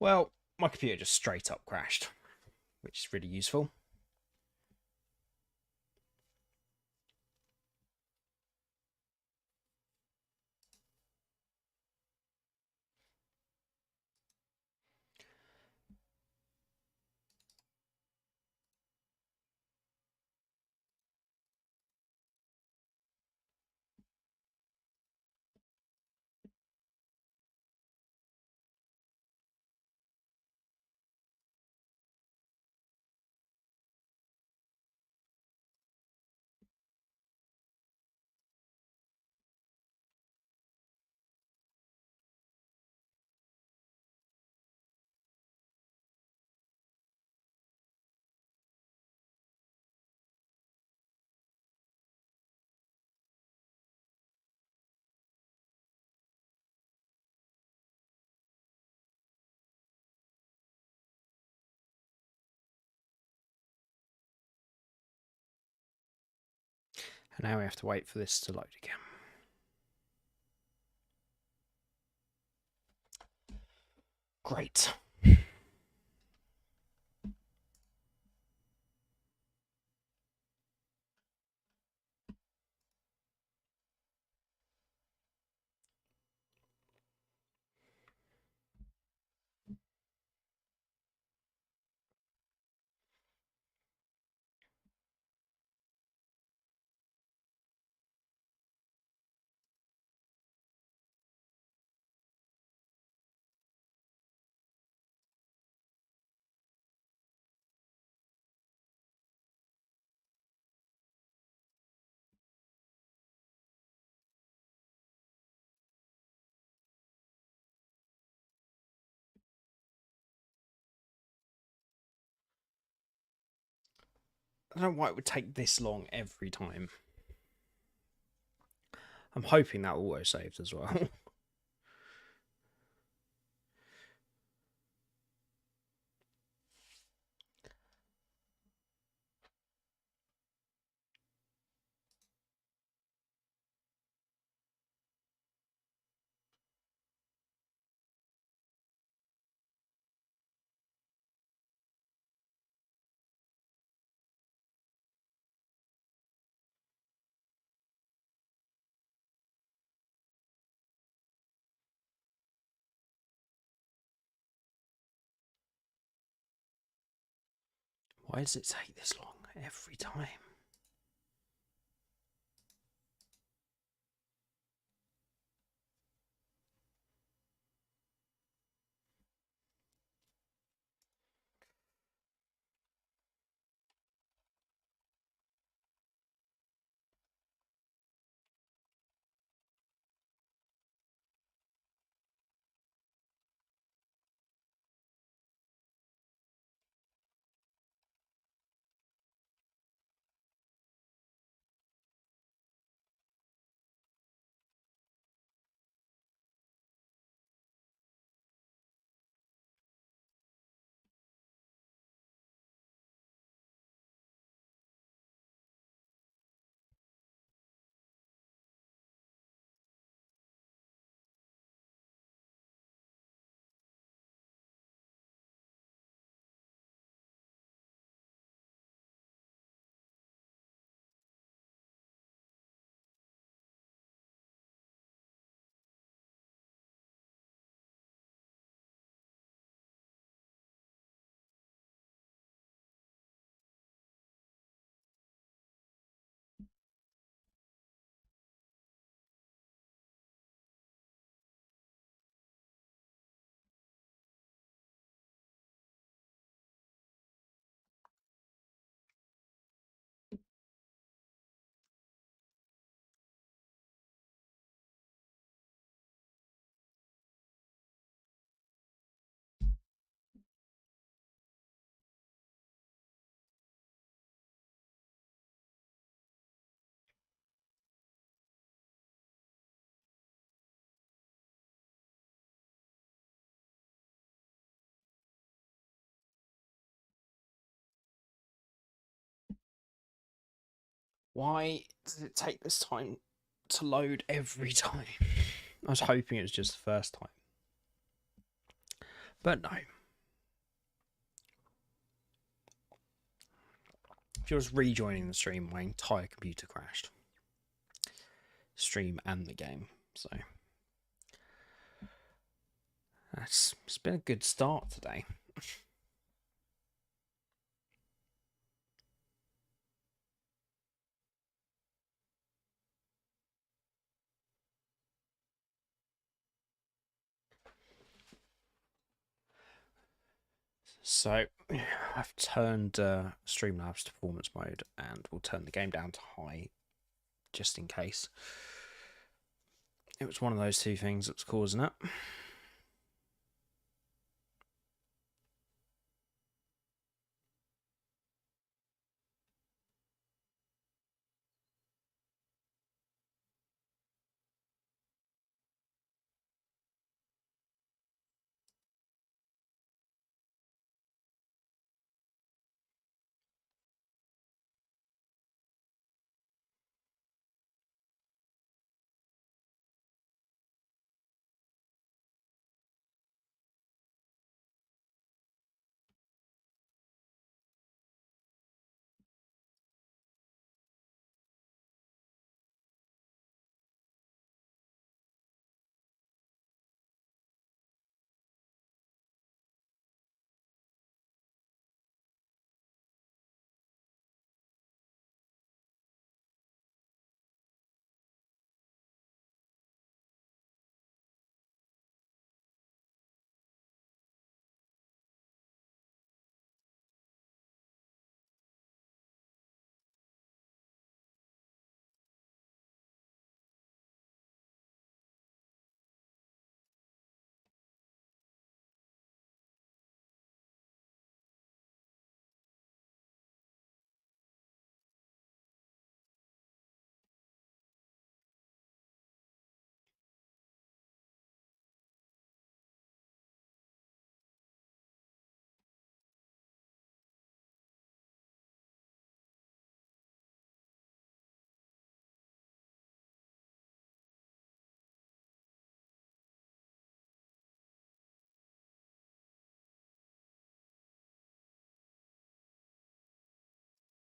Well, my computer just straight up crashed, which is really useful. And now we have to wait for this to load again. Great. I don't know why it would take this long every time. I'm hoping that auto saved as well. Why does it take this long every time? Why does it take this time to load every time? I was hoping it was just the first time. But no. If you're just rejoining the stream, my entire computer crashed. Stream and the game. So it's been a good start today. So I've turned Streamlabs to performance mode, and we'll turn the game down to high just in case. It was one of those two things that's causing it.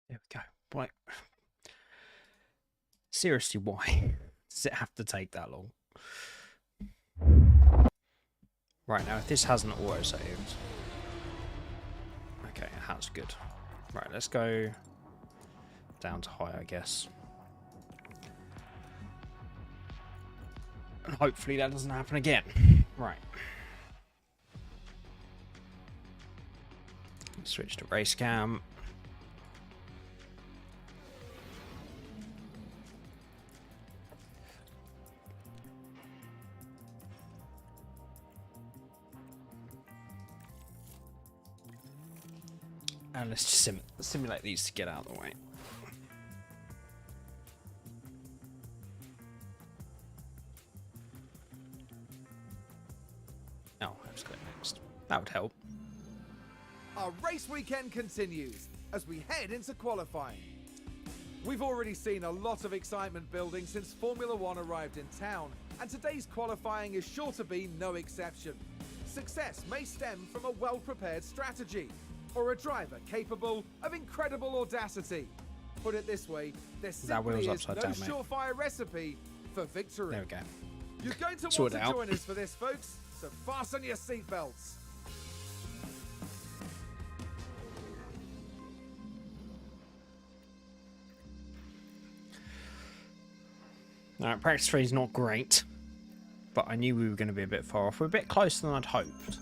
There we go. Right. Seriously, why does it have to take that long? Right, now if this hasn't auto-saved... Okay, it has, good. Right, let's go down to high, I guess. And hopefully that doesn't happen again. Right. Switch to race cam. And let's just simulate these to get out of the way. Oh, let's click next. That would help. Our race weekend continues as we head into qualifying. We've already seen a lot of excitement building since Formula One arrived in town, and today's qualifying is sure to be no exception. Success may stem from a well-prepared strategy, or a driver capable of incredible audacity. Put it this way, there simply is no surefire recipe for victory. There we go. You're going to want to join us for this, folks, so fasten your seatbelts. Alright, practice 3 is not great, but I knew we were going to be a bit far off. We're a bit closer than I'd hoped.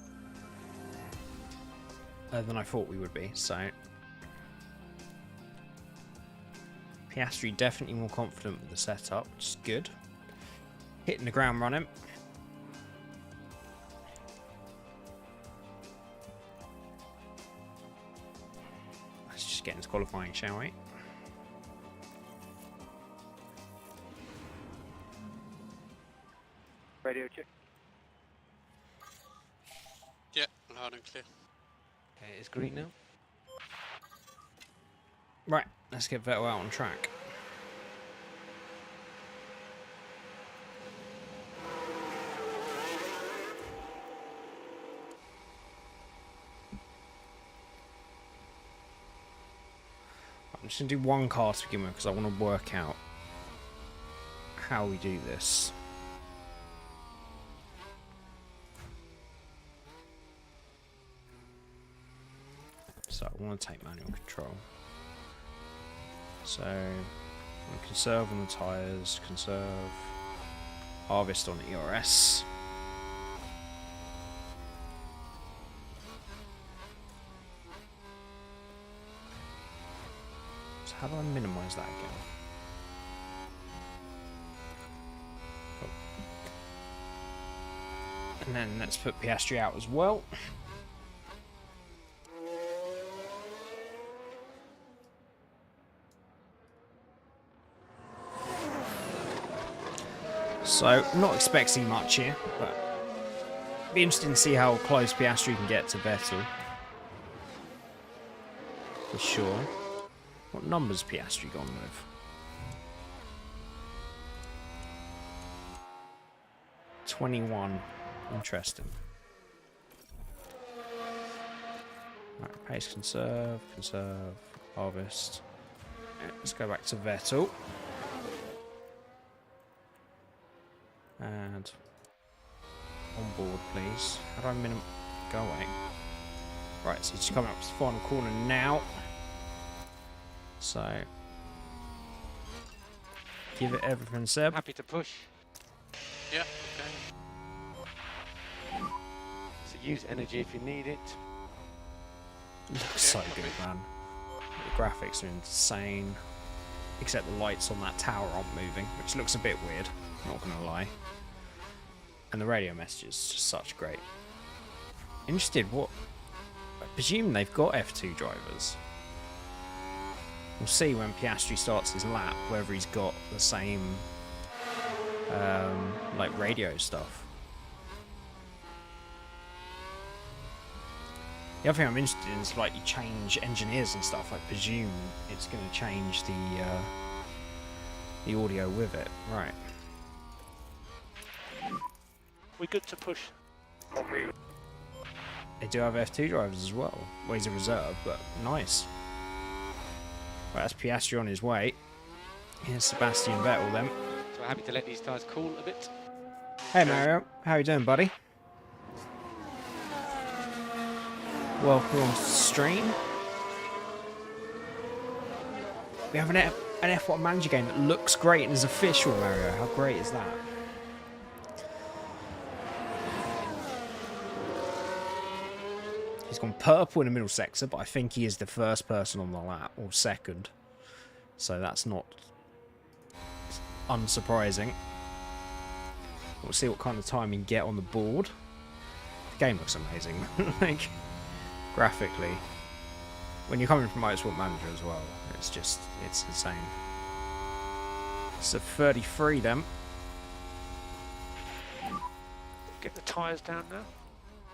Than I thought we would be, so... Piastri definitely more confident with the setup, which is good. Hitting the ground running. Let's just get into qualifying, shall we? Radio check. Yeah, loud and clear. Okay, it's green now. Right, let's get Vettel out on track. I'm just going to do one car to begin with because I want to work out how we do this. So I want to take manual control. So I'm conserve on the tyres, conserve, harvest on ERS. So how do I minimise that again? Oh. And then let's put Piastri out as well. So, not expecting much here, but be interesting to see how close Piastri can get to Vettel. For sure. What numbers Piastri gone with? 21. Interesting. Right, pace, conserve, harvest. Let's go back to Vettel. And on board, please. How do I go away? Right, so he's coming up to the final corner now. So give it everything, Seb. Happy to push. Yeah, okay. So use energy if you need it. Looks so good, man. The graphics are insane. Except the lights on that tower aren't moving, which looks a bit weird, not gonna lie. And the radio messages, just such great. Interested what... I presume they've got F2 drivers. We'll see when Piastri starts his lap, whether he's got the same, like, radio stuff. The other thing I'm interested in is, like, you change engineers and stuff. I presume it's going to change the audio with it. Right. We're good to push. They do have F2 drivers as well. Well, he's a reserve, but nice. Right, that's Piastri on his way. Here's Sebastian Vettel then. So we're happy to let these guys cool a bit. Hey Mario, how you doing, buddy? Welcome on stream. We have an F1 manager game that looks great and is official, Mario. How great is that? He's gone purple in the middle sector, but I think he is the first person on the lap, or second. So that's not unsurprising. We'll see what kind of time he can get on the board. The game looks amazing. Like, graphically. When you're coming from Motorsport Manager as well, it's insane. So 33 then. Get the tyres down now.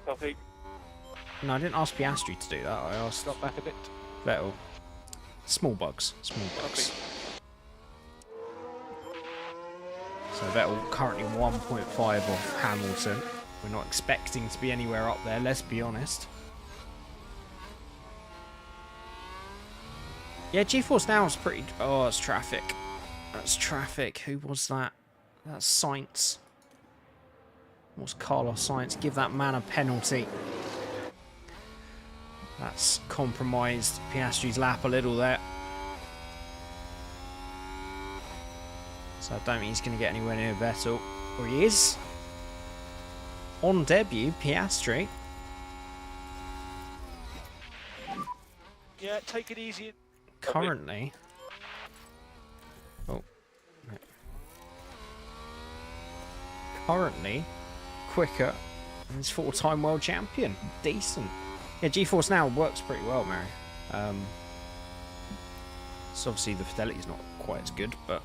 Copy. No, I didn't ask Piastri to do that. I asked Drop back a bit. Vettel. Small bugs. Small bugs. So Vettel currently 1.5 off Hamilton. We're not expecting to be anywhere up there, let's be honest. Yeah, G-Force Now is pretty... Oh, it's traffic. That's traffic. Who was that? That's Sainz. What's Carlos Sainz? Give that man a penalty. That's compromised Piastri's lap a little there. So I don't think he's going to get anywhere near Vettel. Or he is. On debut, Piastri. Yeah, take it easy. Currently. Oh. No. Currently quicker than his 4-time world champion. Decent. Yeah, G-Force Now works pretty well, Mary. So obviously the fidelity's not quite as good, but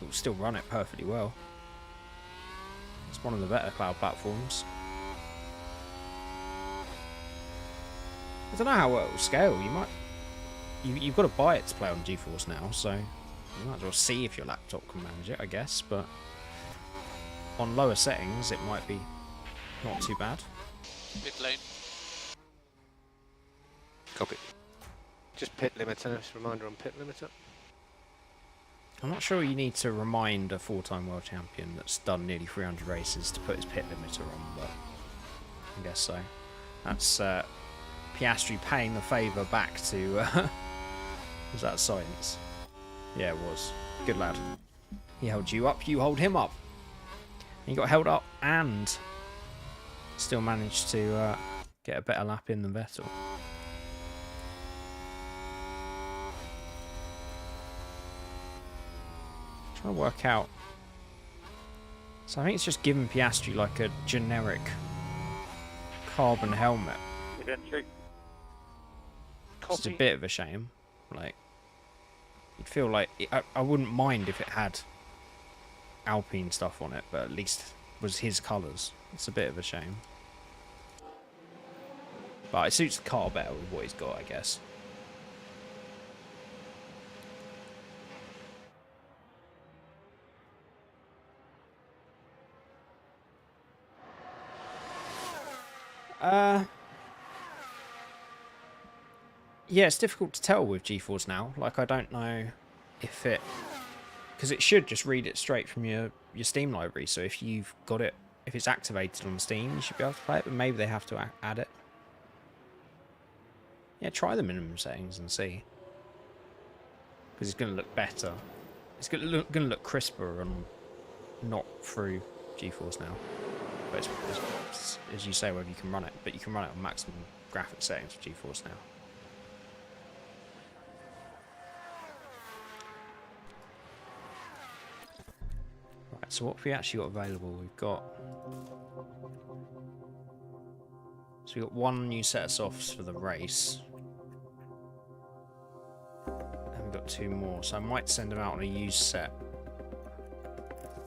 it will still run it perfectly well. It's one of the better cloud platforms. I don't know how well it will scale. You might... You've got to buy it to play on GeForce Now, so you might as well see if your laptop can manage it, I guess, but on lower settings it might be not too bad. Mid lane. Copy. Just pit limiter. Just a reminder on pit limiter. I'm not sure you need to remind a 4-time world champion that's done nearly 300 races to put his pit limiter on, but I guess so. That's Piastri paying the favour back to... was that science? Yeah, it was. Good lad. He held you up, you hold him up. He got held up and still managed to get a better lap in than Vettel. Trying to work out. So I think it's just giving Piastri like a generic carbon helmet. It's a bit of a shame. Like, you'd feel like I wouldn't mind if it had Alpine stuff on it, but at least it was his colours. It's a bit of a shame. But it suits the car better with what he's got, I guess. Yeah, it's difficult to tell with GeForce Now. Like, I don't know if it... Because it should just read it straight from your Steam library. So if you've got it, if it's activated on Steam, you should be able to play it. But maybe they have to add it. Yeah, try the minimum settings and see. Because it's going to look better. It's going to look crisper and not through GeForce Now. But it's, as you say, whether you can run it. But you can run it on maximum graphics settings for GeForce Now. Right, so what have we actually got available? We've got... So we've got one new set of softs for the race. And we've got 2 more. So I might send them out on a used set.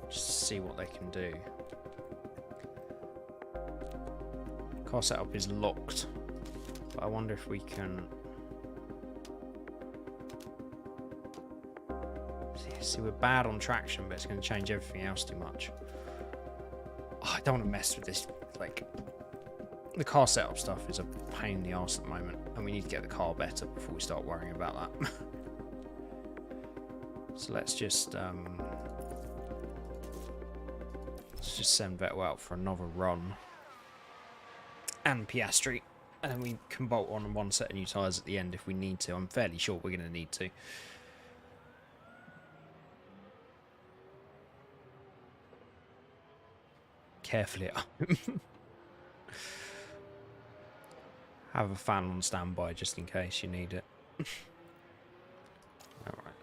Just to see what they can do. Car setup is locked. But I wonder if we can... See, we're bad on traction, but it's going to change everything else too much. Oh, I don't want to mess with this. Like, the car setup stuff is a pain in the arse at the moment, and we need to get the car better before we start worrying about that. So let's just send Vettel out for another run, and Piastri, and then we can bolt on one set of new tyres at the end if we need to. I'm fairly sure we're going to need to. Carefully at home. Have a fan on standby just in case you need it. Alright.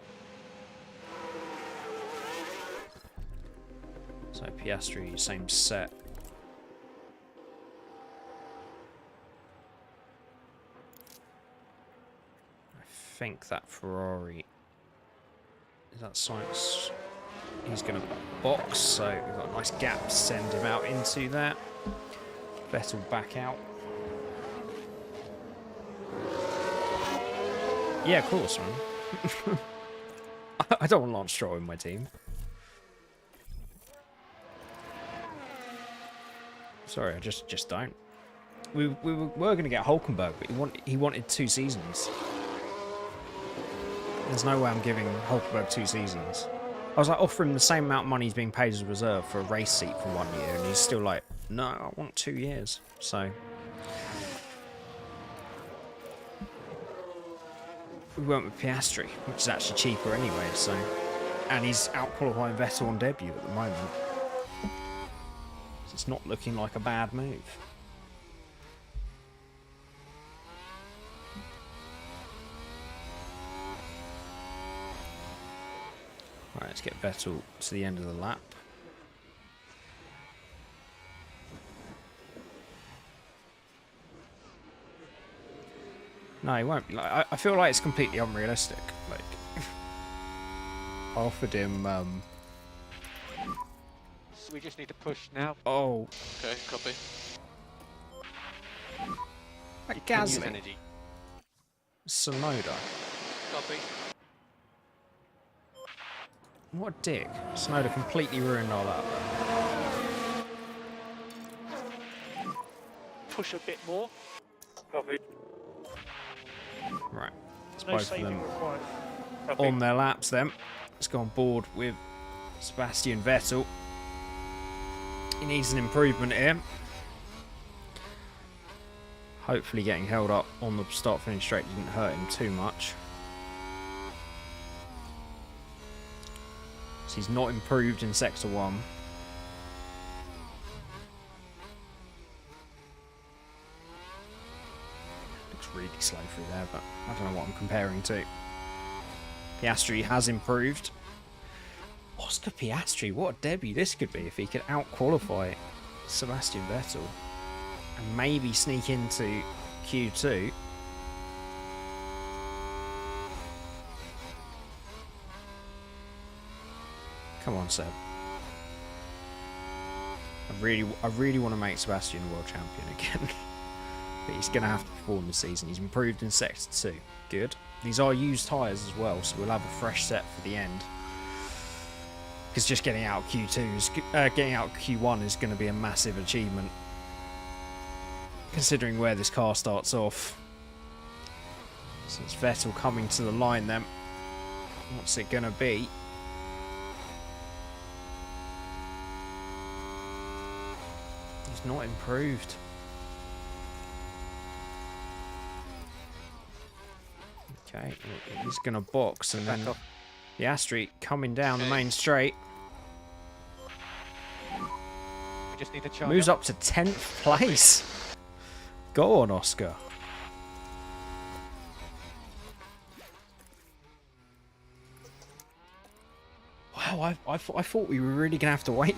So Piastri, same set. I think that Ferrari... Is that science? He's going to box, so we've got a nice gap to send him out into there. Vettel back out. Yeah, of course, man. I don't want Lance Stroll in my team. Sorry, I just don't. We were going to get Hulkenberg, but he wanted 2 seasons. There's no way I'm giving Hulkenberg 2 seasons. I was like offering the same amount of money he's being paid as a reserve for a race seat for 1 year, and he's still like, no, I want 2 years. So we went with Piastri, which is actually cheaper anyway. So, and he's out qualifying Vettel on debut at the moment. So it's not looking like a bad move. Right, let's get Vettel to the end of the lap. No, he won't be. Like, I feel like it's completely unrealistic. Like, I offered him. So we just need to push now. Oh. Okay, copy. Like Gasly. Energy. Sonoda. Copy. What a dick. Sonoda completely ruined all that. Push a bit more. Copy. Right. It's No both of saving them required. on their laps then. Let's go on board with Sebastian Vettel. He needs an improvement here. Hopefully getting held up on the start-finish straight didn't hurt him too much. So he's not improved in Sector 1. Looks really slow through there, but I don't know what I'm comparing to. Piastri has improved. Oscar Piastri, what a debut this could be if he could out-qualify Sebastian Vettel and maybe sneak into Q2. Come on, Seb. I really want to make Sebastian a world champion again. But he's going to have to perform this season. He's improved in Sector 2. Good. These are used tyres as well, so we'll have a fresh set for the end. Because just getting out of Q1 is going to be a massive achievement. Considering where this car starts off. So it's Vettel coming to the line then. What's it going to be? He's not improved. Okay, he's going to box and then Piastri coming down the main straight. We just need a charge. Moves up to 10th place. Go on, Oscar. Wow, I thought we were really going to have to wait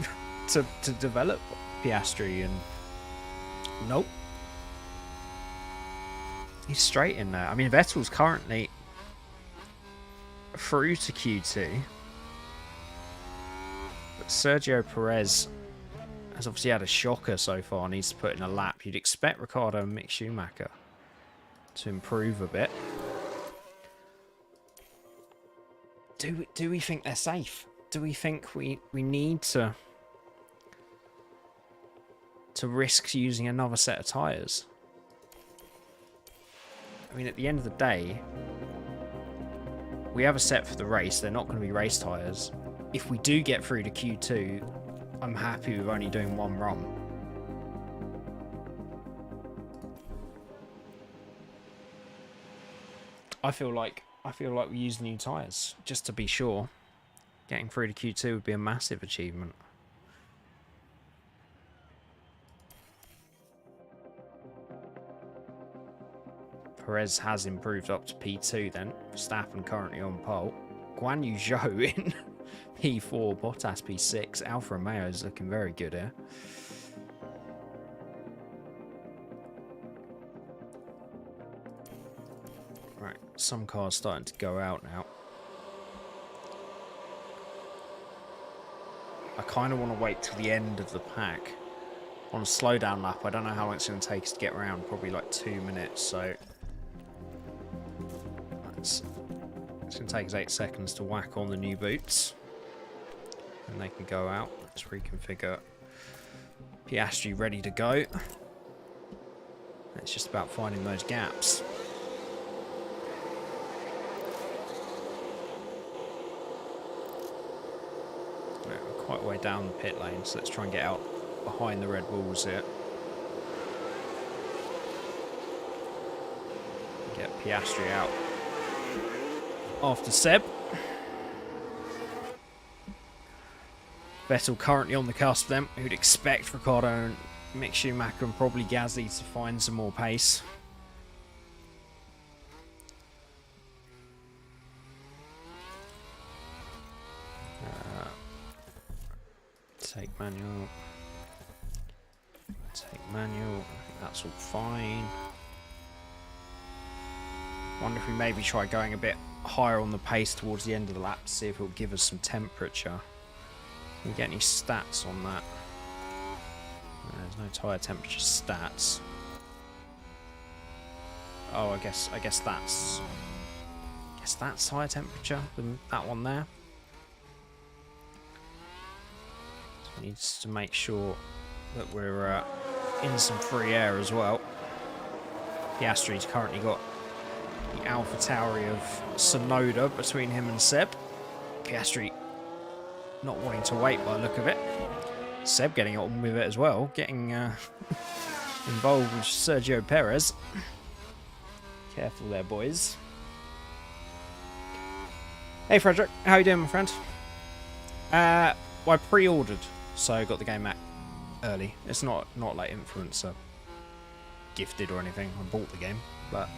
to develop Piastri, and nope. He's straight in there. I mean, Vettel's currently through to Q2. But Sergio Perez has obviously had a shocker so far. Needs to put in a lap. You'd expect Ricciardo and Mick Schumacher to improve a bit. Do we think they're safe? Do we think we need to risk using another set of tyres? I mean, at the end of the day, we have a set for the race. They're not going to be race tyres. If we do get through to Q2, I'm happy with only doing one run. I feel like we use new tyres just to be sure. Getting through to Q2 would be a massive achievement. Perez has improved up to P2 then. Verstappen currently on pole. Guan Yu Zhou in P4. Bottas P6. Alfa Romeo is looking very good here. Right, some cars starting to go out now. I kind of want to wait till the end of the pack. On a slowdown lap, I don't know how long it's going to take us to get around. Probably like 2 minutes, so... It's going to take us 8 seconds to whack on the new boots. And they can go out. Let's reconfigure Piastri ready to go. It's just about finding those gaps. Right, we're quite a way down the pit lane, so let's try and get out behind the Red Bulls here. Get Piastri out. After Seb. Vettel currently on the cusp then. Who'd expect Ricciardo and Mick Schumacher and probably Gasly to find some more pace. Take manual. Take manual. I think that's all fine. Wonder if we maybe try going a bit higher on the pace towards the end of the lap to see if it'll give us some temperature. Can we get any stats on that? There's no tyre temperature stats. Oh, I guess that's tyre temperature. That one there. So we need to make sure that we're in some free air as well. Piastri's currently got the AlphaTauri of Sonoda between him and Seb. Piastri not wanting to wait by the look of it. Seb getting on with it as well, getting involved with Sergio Perez. Careful there, boys. Hey, Frederick. How you doing, my friend? Well, I pre-ordered, so I got the game back early. It's not like influencer gifted or anything. I bought the game, but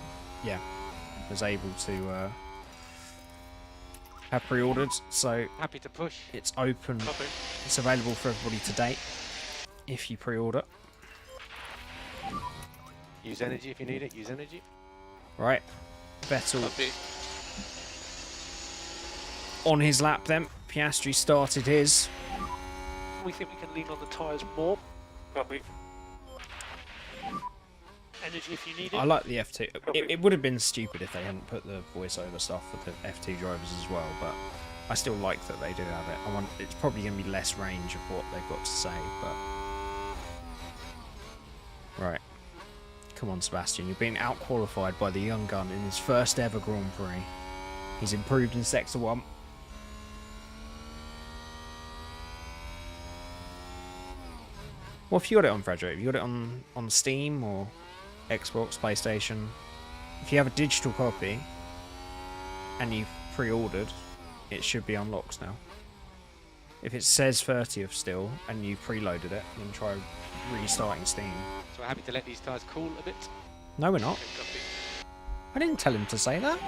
yeah, was able to have pre-ordered. So Happy to push. it's open. Copy. It's available for everybody to date if you pre-order. Use energy if you need it. Use energy. Right, Vettel Copy. on his lap then. Piastri started his. We think we can lean on the tyres more. Copy. Energy if you need it. I like the F2. It would have been stupid if they hadn't put the voiceover stuff for the F2 drivers as well, but I still like that they do have it. It's probably going to be less range of what they've got to say, but... Right. Come on, Sebastian. You're being out-qualified by the young gun in his first ever Grand Prix. He's improved in Sector 1. What have you got it on, Frederick? Have you got it on Steam or Xbox, PlayStation? If you have a digital copy and you've pre-ordered, it should be unlocked now. If it says 30th still and you've preloaded it, then try restarting Steam. So we're happy to let these tyres cool a bit. No, we're not. Copy. I didn't tell him to say that.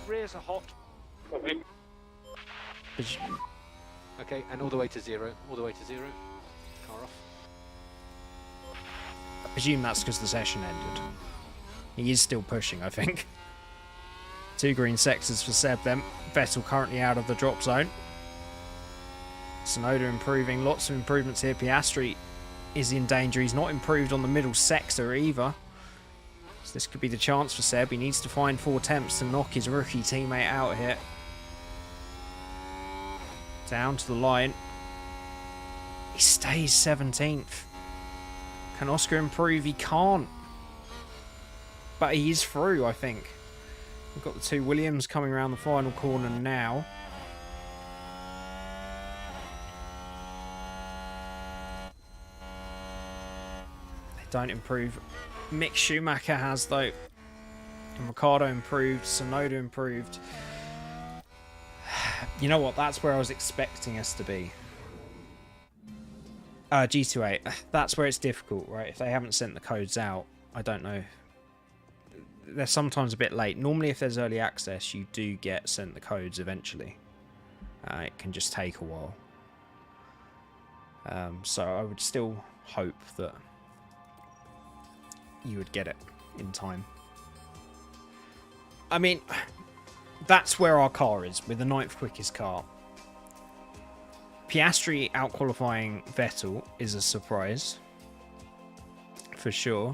Rears are hot. Copy. But you- Okay, and all the way to 0. All the way to 0. Car off. I presume that's because the session ended. He is still pushing, I think. 2 green sectors for Seb then. Vettel currently out of the drop zone. Sonoda improving. Lots of improvements here. Piastri is in danger. He's not improved on the middle sector either. So this could be the chance for Seb. He needs to find 4 attempts to knock his rookie teammate out here. Down to the line. He stays 17th. Can Oscar improve? He can't. But he is through, I think. We've got the 2 Williams coming around the final corner now. They don't improve. Mick Schumacher has, though. And Ricciardo improved. Sonoda improved. You know what? That's where I was expecting us to be. G28. That's where it's difficult, right? If they haven't sent the codes out, I don't know. They're sometimes a bit late. Normally, if there's early access, you do get sent the codes eventually. It can just take a while. So I would still hope that you would get it in time. I mean, that's where our car is, with the 9th quickest car. Piastri out-qualifying Vettel is a surprise, for sure.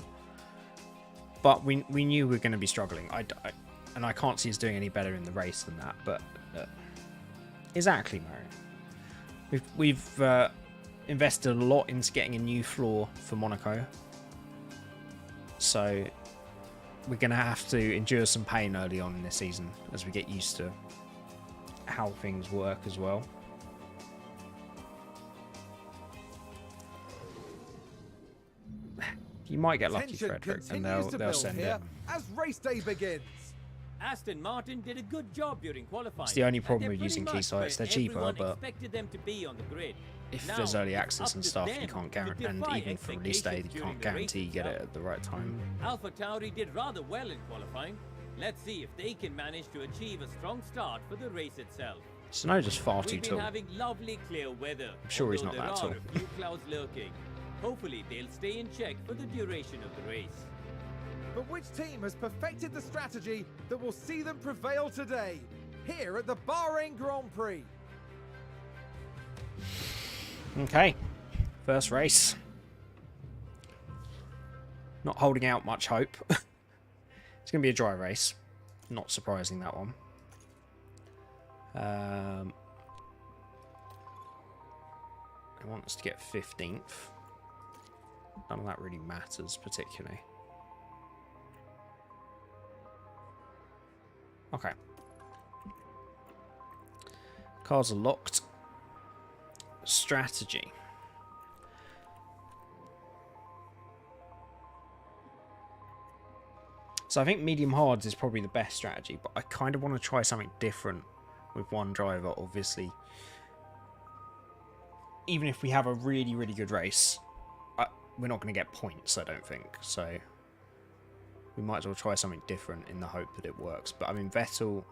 But we knew we were going to be struggling. And I can't see us doing any better in the race than that. But exactly, Mario. We've invested a lot into getting a new floor for Monaco. So we're going to have to endure some pain early on in this season as we get used to how things work as well. You might get lucky, Tension Frederick, and continues to they'll build send here it. as race day begins. Aston Martin did a good job during qualifying. It's the only and problem they're with using pretty key sites. much They're where cheaper, everyone but expected them to be on the grid. if Now, there's early it's access up and to stuff, them you can't to guarantee, and defy even for release day, you expectations during can't the race guarantee you get it itself. at the right time. AlphaTauri did rather well in qualifying. Let's see if they can manage to achieve a strong start for the race itself. Sonoda's far too We've been tall. having lovely clear weather. I'm sure he's although not that there tall. are a few clouds lurking. Hopefully they'll stay in check for the duration of the race. But which team has perfected the strategy that will see them prevail today, here at the Bahrain Grand Prix? Okay, first race. Not holding out much hope. It's going to be a dry race. Not surprising, that one. I want us to get 15th. None of that really matters particularly. Okay. Cars are locked. Strategy. So I think medium hards is probably the best strategy, but I kind of want to try something different with one driver, obviously. Even if we have a really, really good race, we're not going to get points, I don't think. So we might as well try something different in the hope that it works. But I mean, Vettel...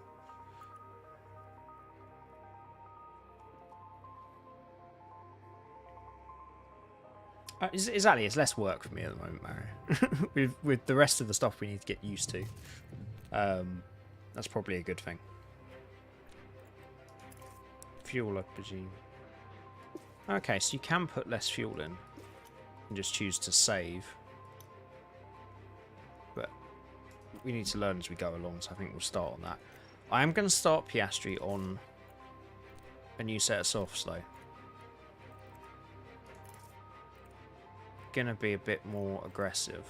exactly, it's less work for me at the moment, Mario. with the rest of the stuff we need to get used to. That's probably a good thing. Fuel, I presume. Okay, so you can put less fuel in and just choose to save. But we need to learn as we go along, so I think we'll start on that. I am going to start Piastri on a new set of softs, though. Gonna be a bit more aggressive.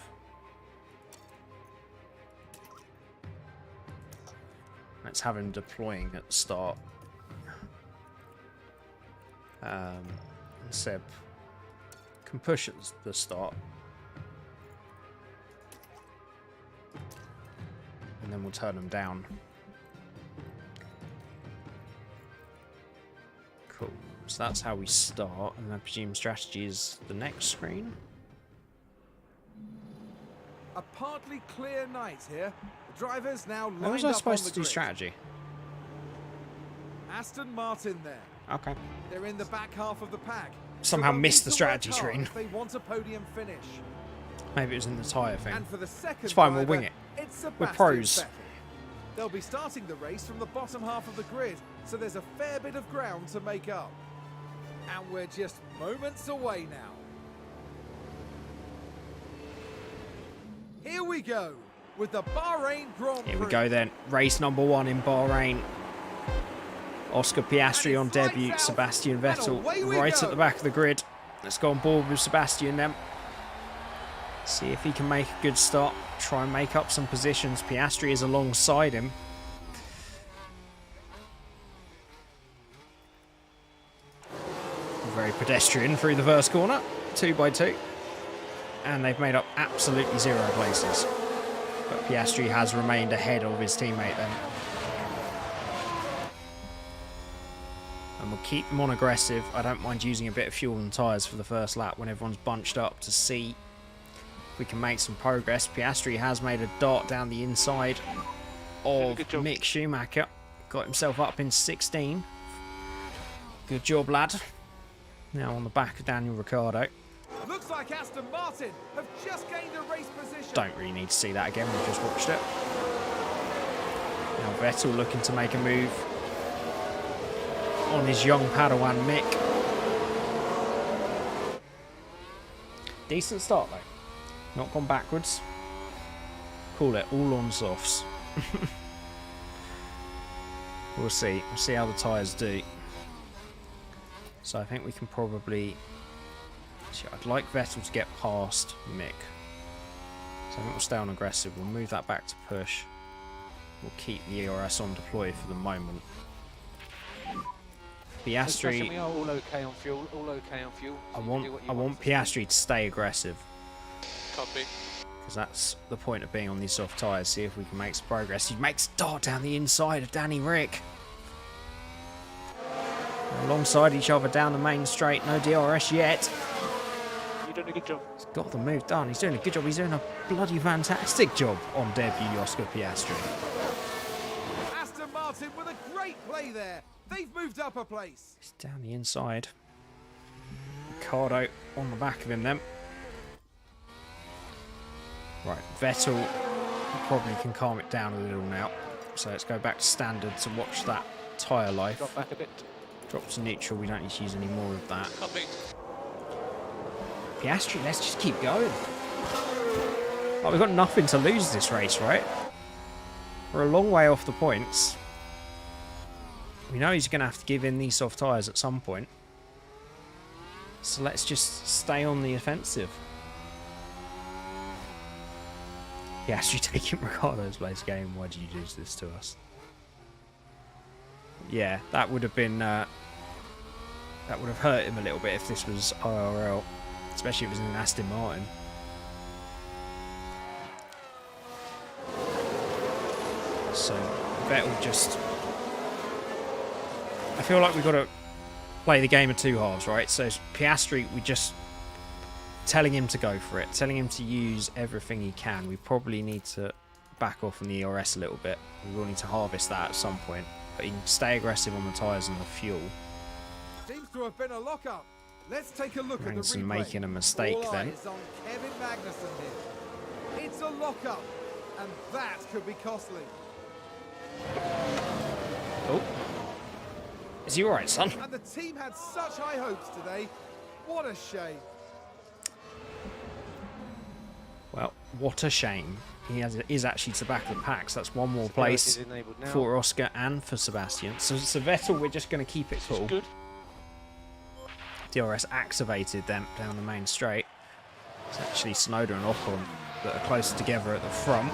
Let's have him deploying at the start. Seb can push at the start. And then we'll turn him down. Cool. So that's how we start, and I presume strategy is the next screen. A partly clear night here. The drivers now lined How was I up on supposed the to do grid. strategy? Aston Martin there. Okay. They're in the back half of the pack. Somehow they'll missed need the to work strategy hard screen. if they want a podium finish. Maybe it was in the tyre thing. And for the second It's fine, we'll driver, wing it. it's We're Sebastian pros. Vettel. They'll be starting the race from the bottom half of the grid, so there's a fair bit of ground to make up. And we're just moments away now. Here we go with the Bahrain Grand Prix. Here we go then. Race number 1 in Bahrain. Oscar Piastri on debut. Sebastian Vettel right at the back of the grid. Let's go on board with Sebastian then. See if he can make a good start. Try and make up some positions. Piastri is alongside him. Very pedestrian through the first corner. 2 by 2. And they've made up absolutely 0 places. But Piastri has remained ahead of his teammate then. And we'll keep them on aggressive. I don't mind using a bit of fuel and tyres for the first lap when everyone's bunched up to see if we can make some progress. Piastri has made a dart down the inside of Mick Schumacher. Got himself up in 16. Good job, lad. Now on the back of Daniel Ricciardo. Looks like Aston Martin have just gained a race position. Don't really need to see that again, we've just watched it. Now Vettel looking to make a move on his young Padawan Mick. Decent start though. Not gone backwards. Call it all on softs. We'll see. We'll see how the tyres do. So I think we can probably... I'd like Vettel to get past Mick. So I think we'll stay on aggressive. We'll move that back to push. We'll keep the ERS on deploy for the moment. Piastri... We are all okay on fuel, all okay on fuel. I want Piastri to stay aggressive. Copy. Because that's the point of being on these soft tyres. See if we can make some progress. He makes a dart down the inside of Danny Rick. Alongside each other down the main straight. No DRS yet. You're doing a good job. He's got the move done. He's doing a good job. He's doing a bloody fantastic job on debut Oscar Piastri. Aston Martin with a great play there. They've moved up a place. He's down the inside. Ricciardo on the back of him then. Right, Vettel probably can calm it down a little now. So let's go back to standard to watch that tyre life. Drop back a bit. Drop to neutral. We don't need to use any more of that. Copy. Piastri, let's just keep going. Oh, we've got nothing to lose this race, right? We're a long way off the points. We know he's going to have to give in these soft tyres at some point. So let's just stay on the offensive. Piastri taking Ricciardo's place game. Why did you do this to us? yeah, that would have been that would have hurt him a little bit if this was IRL, especially if it was in an Aston Martin. So Vettel just, I feel like we've got to play the game of two halves, right? So Piastri, we just telling him to go for it, telling him to use everything he can. We probably need to back off on the ERS a little bit. We will need to harvest that at some point, but he can stay aggressive on the tyres and the fuel. Seems to have been a lockup. Let's take a look at the Magnussen replay. making a mistake All then. eyes on Kevin Magnussen here. It's a lockup, and that could be costly. Oh, is he all right, son? And the team had such high hopes today. What a shame. Well, what a shame. He is actually to back of the pack, so that's one more place for Oscar and for Sebastian. So Vettel, we're just going to keep it cool. Good. DRS activated them down the main straight. It's actually Tsunoda and Ocon that are closer together at the front.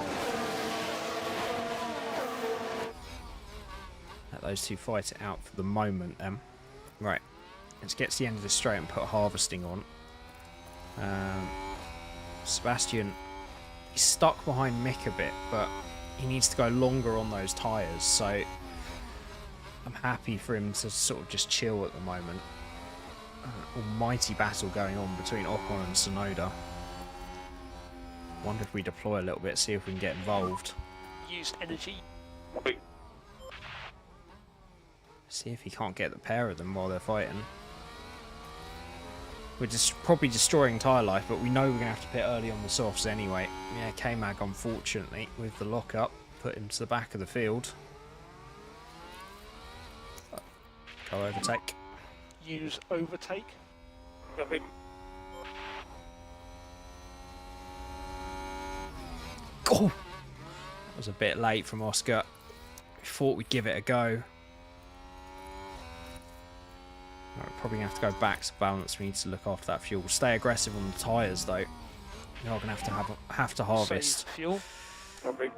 Let those two fight it out for the moment then. Right, let's get to the end of the straight and put harvesting on. Sebastian, he's stuck behind Mick a bit, but he needs to go longer on those tyres, so I'm happy for him to sort of just chill at the moment. Almighty battle going on between Ocon and Tsunoda. Wonder if we deploy a little bit, see if we can get involved. Use energy. See if he can't get the pair of them while they're fighting. We're just probably destroying tyre life, but we know we're going to have to pit early on the softs anyway. Yeah, K-Mag, unfortunately, with the lockup, put him to the back of the field. Go overtake. Use overtake. Oh! That was a bit late from Oscar. We thought we'd give it a go. Right, we're probably going to have to go back to balance. We need to look after that fuel. Stay aggressive on the tyres, though. We are going to have to harvest. Save fuel. You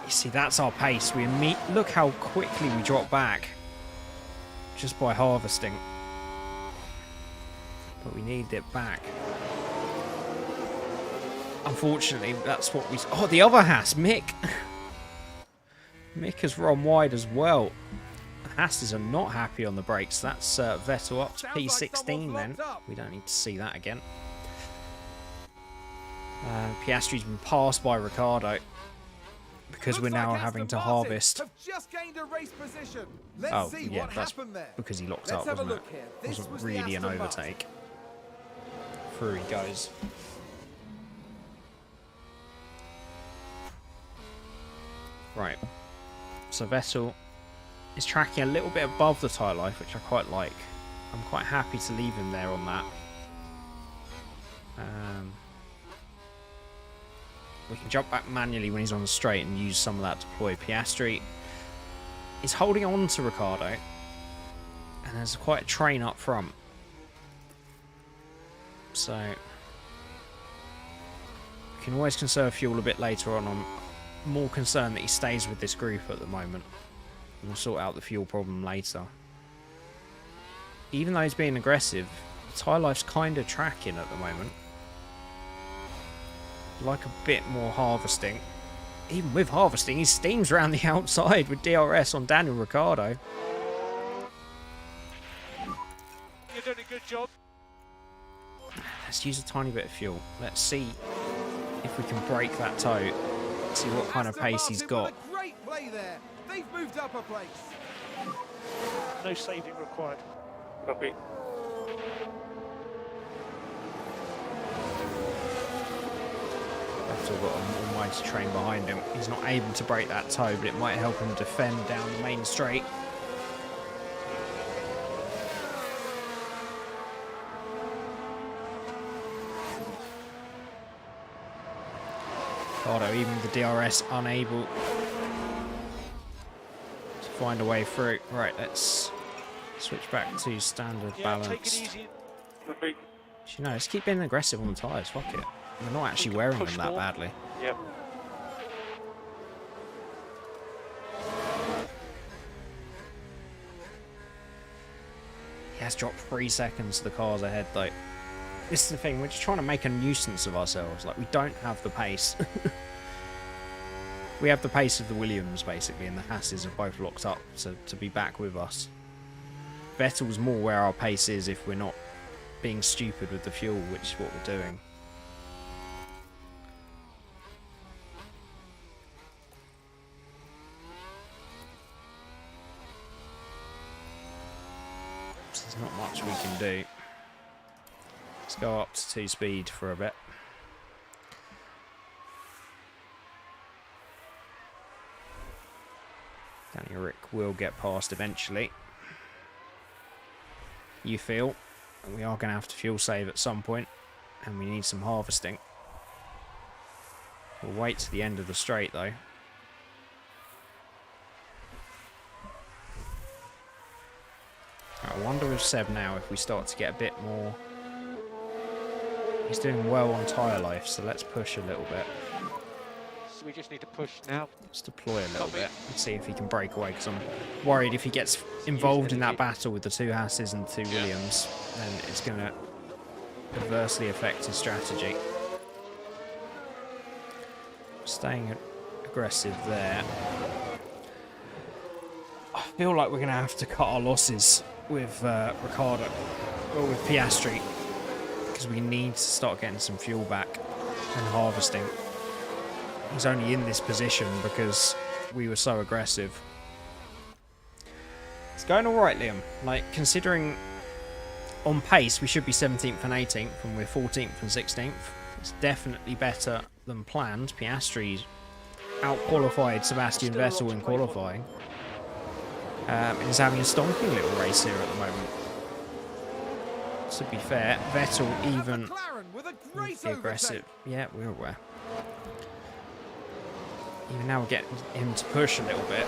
see, that's our pace. Look how quickly we drop back just by harvesting. But we need it back. Unfortunately, that's what we... Oh, the other Haas, Mick. Mick has run wide as well. Haas are not happy on the brakes. That's Vettel up to P16 then. We don't need to see that again. Piastri's been passed by Ricciardo because we're now having to harvest. Just gained a race position. Let's Oh, see yeah, what that's happened there. because he locked Let's up, have a wasn't look it? here. This Wasn't was the really an Aston Martin. overtake. Through he goes. Right. So Vettel is tracking a little bit above the tyre life, which I quite like. I'm quite happy to leave him there on that. We can jump back manually when he's on the straight and use some of that deploy. Piastri is holding on to Ricciardo, and there's quite a train up front. So we can always conserve fuel a bit later on. I'm more concerned that he stays with this group at the moment. We'll sort out the fuel problem later. Even though he's being aggressive, the tyre life's kind of tracking at the moment. Like a bit more harvesting. Even with harvesting, he steams around the outside with DRS on Daniel Ricciardo. You're doing a good job. Let's use a tiny bit of fuel. Let's see if we can break that toe. See what kind of pace he's got. With a great play there. They've moved up a place. No saving required. Copy. Vettel got an almighty train behind him. He's not able to break that toe, but it might help him defend down the main straight. Ricardo, even with the DRS, unable to find a way through. Right, let's switch back to standard balance. Take it easy. Copy. You know, let's keep being aggressive on the tyres. Fuck it. We're not actually wearing them that badly. Yep. Has dropped 3 seconds to the cars ahead though. This is the thing, we're just trying to make a nuisance of ourselves. Like, we don't have the pace. We have the pace of the Williams, basically, and the Hasses are both locked up to be back with us. Vettel's more where our pace is if we're not being stupid with the fuel, which is what we're doing. So there's not much we can do. Let's go up to 2 speed for a bit. Danny Rick will get past eventually. You feel we are going to have to fuel save at some point, and we need some harvesting. We'll wait to the end of the straight though. I wonder with Seb now if we start to get a bit more. He's doing well on tyre life, so let's push a little bit. So we just need to push now. Let's deploy a little bit and see if he can break away, because I'm worried if he gets involved in that battle with the 2 Hasses and 2 Williams, then it's going to adversely affect his strategy. Staying aggressive there. I feel like we're going to have to cut our losses with Ricciardo, or with Piastri, because we need to start getting some fuel back and harvesting. He's only in this position because we were so aggressive. It's going alright, Liam. Like, considering on pace we should be 17th and 18th, and we're 14th and 16th. It's definitely better than planned. Piastri out-qualified Sebastian Vettel in qualifying. He's having a stonking little race here at the moment. To be fair, Vettel even with the aggressive. Yeah, we're aware. Even now we're getting him to push a little bit.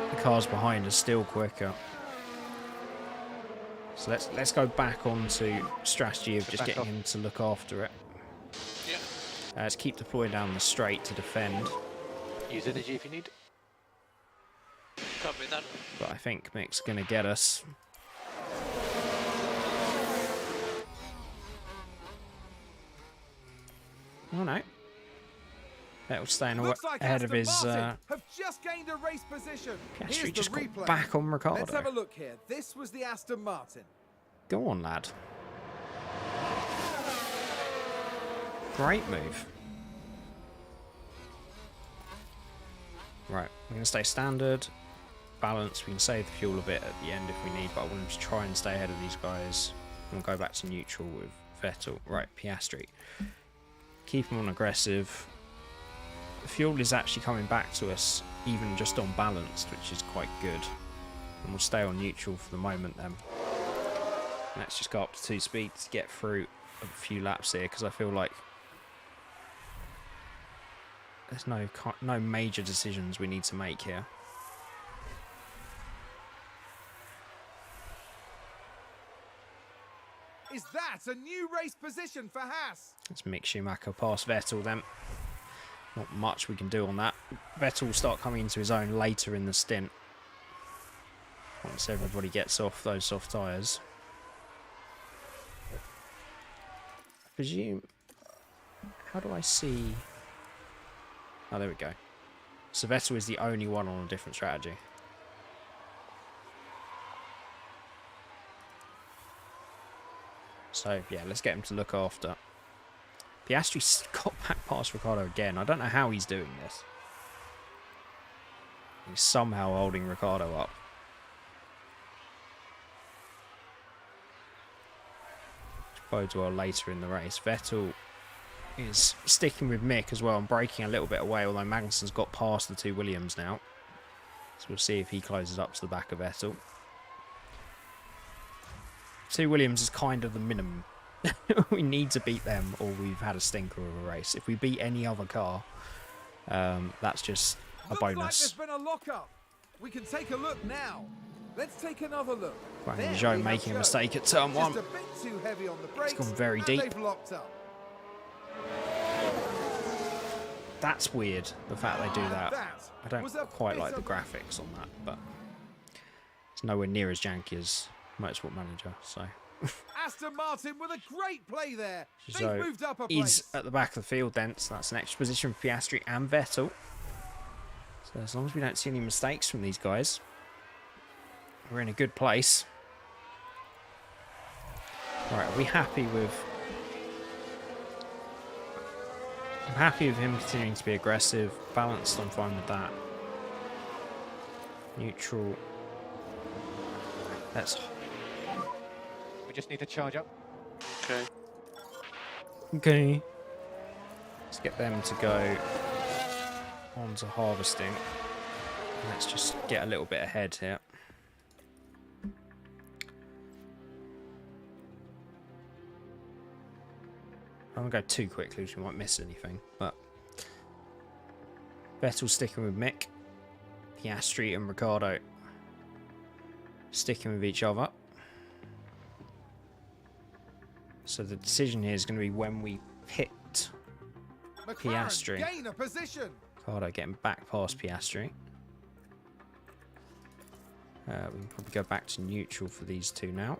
The cars behind are still quicker. So let's go back onto strategy of just getting him to look after it. Yeah. Let's keep deploying down the straight to defend. Use energy if you need. Copy that. But I think Mick's going to get us. Oh no. Vettel's staying Like ahead of Aston his. Martin have just gained a race position. Piastri just got replay. back on Ricciardo. Let's have a look here. This was the Aston Martin. Go on, lad. Great move. Right, we're going to stay standard. Balance, we can save the fuel a bit at the end if we need, but I want to try and stay ahead of these guys. We'll go back to neutral with Vettel. Right, Piastri. Keep him on aggressive. The fuel is actually coming back to us, even just on balanced, which is quite good. And we'll stay on neutral for the moment then. Let's just go up to 2 speed to get through a few laps here, because I feel like there's no major decisions we need to make here. Is that a new race position for Haas? Let's Mick Schumacher past Vettel then. Not much we can do on that. Vettel will start coming into his own later in the stint, once everybody gets off those soft tyres. I presume... How do I see... Oh, there we go. So Vettel is the only one on a different strategy. So, yeah, let's get him to look after. Piastri's got back past Ricciardo again. I don't know how he's doing this. He's somehow holding Ricciardo up. Which bodes well later in the race. Vettel is sticking with Mick as well and breaking a little bit away, although Magnussen's got past the 2 Williams now. So we'll see if he closes up to the back of Vettel. 2 Williams is kind of the minimum. We need to beat them or we've had a stinker of a race. If we beat any other car, that's just a bonus. Like there's been a lockup. We can take a look now. Let's take another look. Guang Zhou making a mistake at turn 1. Just a bit too heavy on the brakes, It's gone very and deep. they've locked up. That's weird, the fact they do that. That I don't was a quite like the bit of- graphics on that, but It's nowhere near as janky as Motorsport Manager, so... Aston Martin with a great play there. They've So moved up a he's place. at the back of the field then, so that's an extra position for Piastri and Vettel. So as long as we don't see any mistakes from these guys, we're in a good place. Right, are we happy with... I'm happy with him continuing to be aggressive. Balanced, I'm fine with that. Neutral. Let's... We just need to charge up. Okay. Okay. Let's get them to go on to harvesting. Let's just get a little bit ahead here. I don't want to go too quickly because we might miss anything. But Vettel sticking with Mick. Piastri and Ricciardo sticking with each other. So the decision here is going to be when we pit Piastri. Gain a position. Ricciardo getting back past Piastri. We can probably go back to neutral for these two now.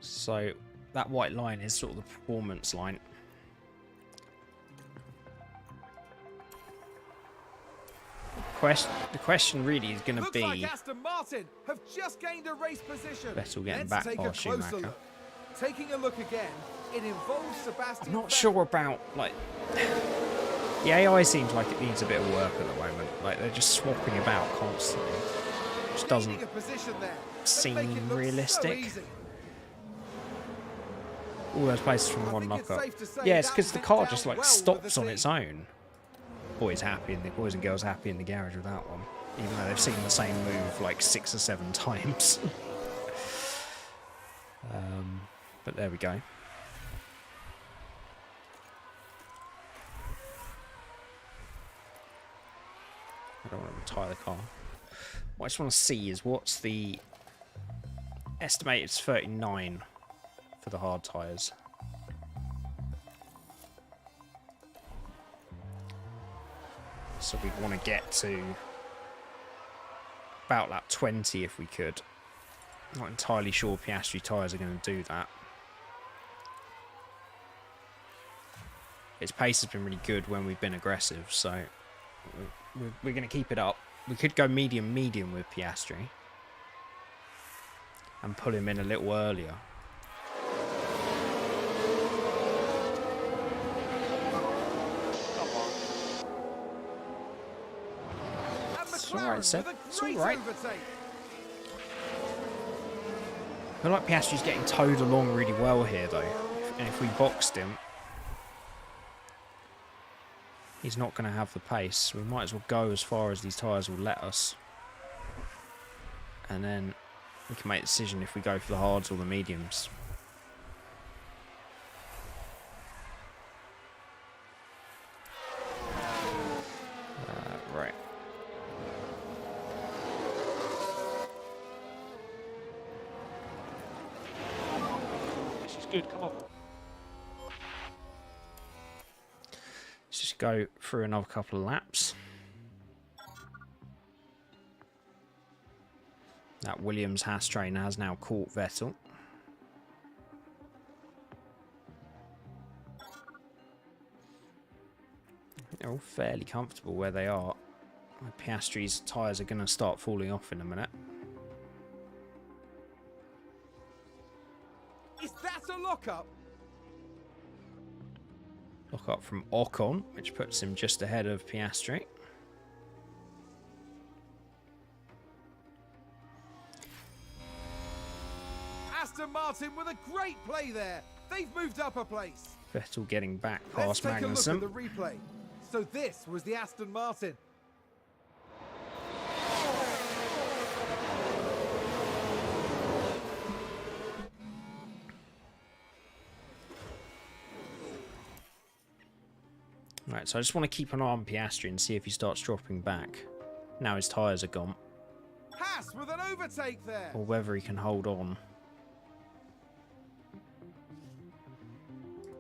So that white line is sort of the performance line. The question really is going to be like Aston Martin have just gained a race position. Vettel getting Let's back take a past closer Schumacher. look. Taking a look again, it involves Sebastian. I'm not Vettel. sure about, like, the AI seems like it needs a bit of work at the moment. Like, they're just swapping about constantly, which doesn't Gaining a position there. They seem make it look realistic. So easy. All those places from I one think it's lockup. safe to say Yeah, it's that because the went car down just, like, well with stops the on team. its own. Boys and girls happy in the garage with that one. Even though they've seen the same move, like, 6 or 7 times. But there we go. I don't want to retire the car. What I just want to see is what's the estimated 39 for the hard tyres. So we'd want to get to about that 20 if we could. Not entirely sure Piastri tyres are going to do that. Its pace has been really good when we've been aggressive, so we're going to keep it up. We could go medium with Piastri and pull him in a little earlier. It's alright, Seb. It's alright. I feel like Piastri's getting towed along really well here, though. And if we boxed him, he's not going to have the pace. We might as well go as far as these tyres will let us. And then we can make a decision if we go for the hards or the mediums. Right. This is good, come on. Let's just go through another couple of laps. That Williams Haas trainer has now caught Vettel. They're all fairly comfortable where they are. Piastri's tyres are going to start falling off in a minute. Is that a lockup? Lock up from Ocon, which puts him just ahead of Piastri. Aston Martin with a great play there. They've moved up a place. Vettel getting back Let's past take a look Magnussen. at the replay. So this was the Aston Martin. Right, so I just want to keep an eye on Piastri and see if he starts dropping back. Now his tyres are gone. Haas with an overtake there. Or whether he can hold on.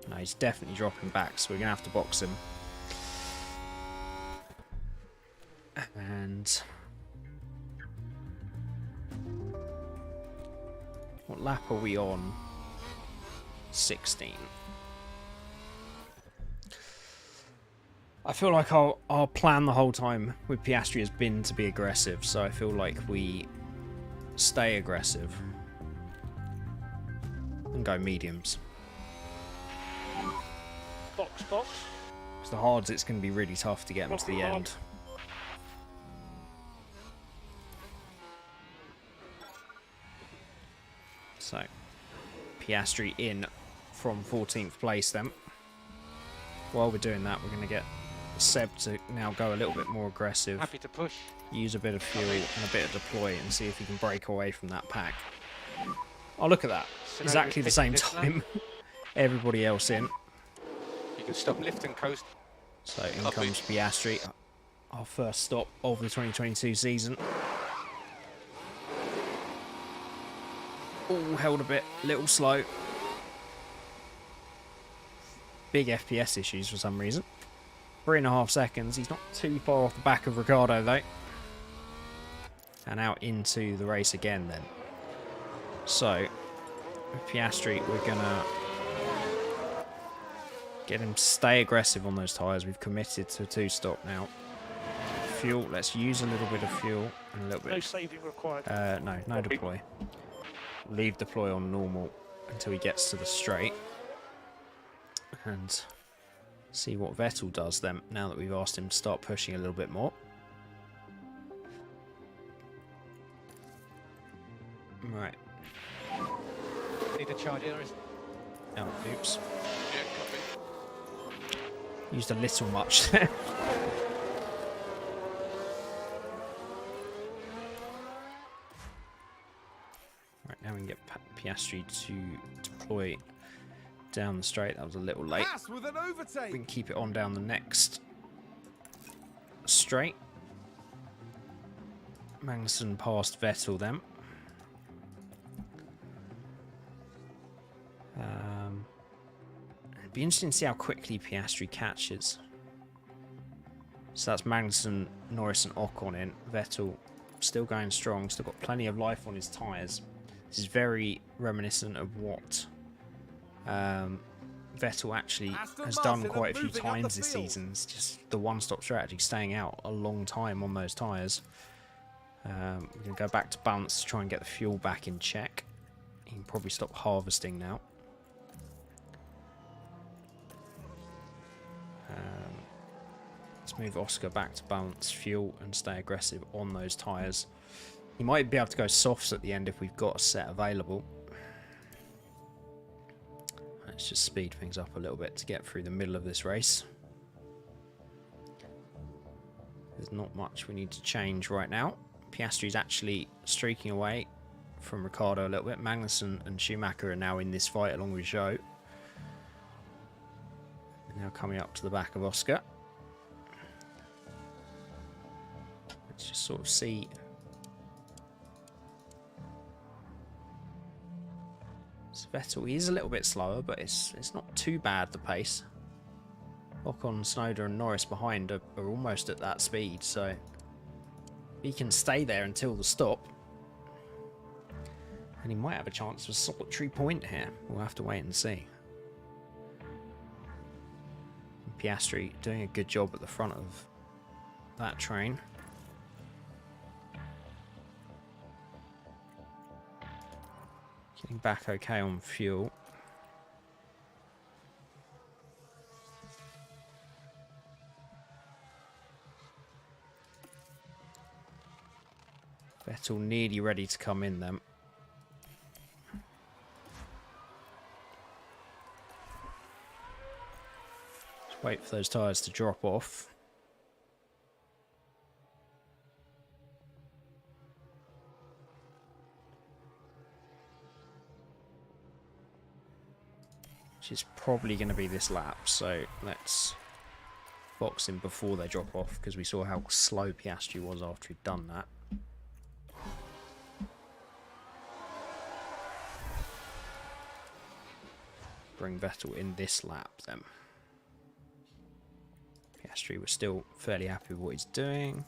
No, he's definitely dropping back, so we're going to have to box him. And what lap are we on? 16. I feel like our plan the whole time with Piastri has been to be aggressive, so I feel like we stay aggressive and go mediums. Box, box. Because the hards, it's going to be really tough to get them to the end. So, Piastri in from 14th place then. While we're doing that, we're going to get Seb to now go a little bit more aggressive. Happy to push. Use a bit of fuel and a bit of deploy and see if he can break away from that pack. Oh, look at that. Exactly the same time. Everybody else in. You can stop, lift and coast. So in comes Piastri. Our first stop of the 2022 season. All held a bit, little slow. Big FPS issues for some reason. 3.5 seconds. He's not too far off the back of Ricciardo though. And out into the race again then. So, with Piastri, we're gonna get him to stay aggressive on those tyres. We've committed to a 2-stop now. Fuel, let's use a little bit of fuel and a little bit. No saving required. No deploy. Leave deploy on normal until he gets to the straight. And see what Vettel does then, now that we've asked him to start pushing a little bit more. Right. Need a charge here. Oh, oops. Yeah, copy. Used a little much there. Right, now we can get Piastri to deploy down the straight. That was a little late. Pass with an overtake. We can keep it on down the next straight. Magnussen past Vettel then. It'd be interesting to see how quickly Piastri catches. So that's Magnussen, Norris and Ocon in. Vettel still going strong, still got plenty of life on his tyres. This is very reminiscent of what Vettel actually has done quite a few times this season. It's just the one-stop strategy, staying out a long time on those tyres. We're going to go back to balance to try and get the fuel back in check. You can probably stop harvesting now. Let's move Oscar back to balance fuel and stay aggressive on those tyres. You might be able to go softs at the end if we've got a set available. Let's just speed things up a little bit to get through the middle of this race. There's not much we need to change right now. Piastri's actually streaking away from Ricciardo a little bit. Magnussen and Schumacher are now in this fight along with Zhou. Now coming up to the back of Oscar. Let's just sort of see. Vettel, he is a little bit slower, but it's not too bad, the pace. Ocon, Snowder and Norris behind are almost at that speed, so he can stay there until the stop. And he might have a chance of a solitary point here. We'll have to wait and see. Piastri doing a good job at the front of that train. Getting back okay on fuel. Vettel nearly ready to come in then. Just wait for those tyres to drop off. Which is probably going to be this lap, so let's box him before they drop off, because we saw how slow Piastri was after he'd done that. Bring Vettel in this lap then. Piastri was still fairly happy with what he's doing.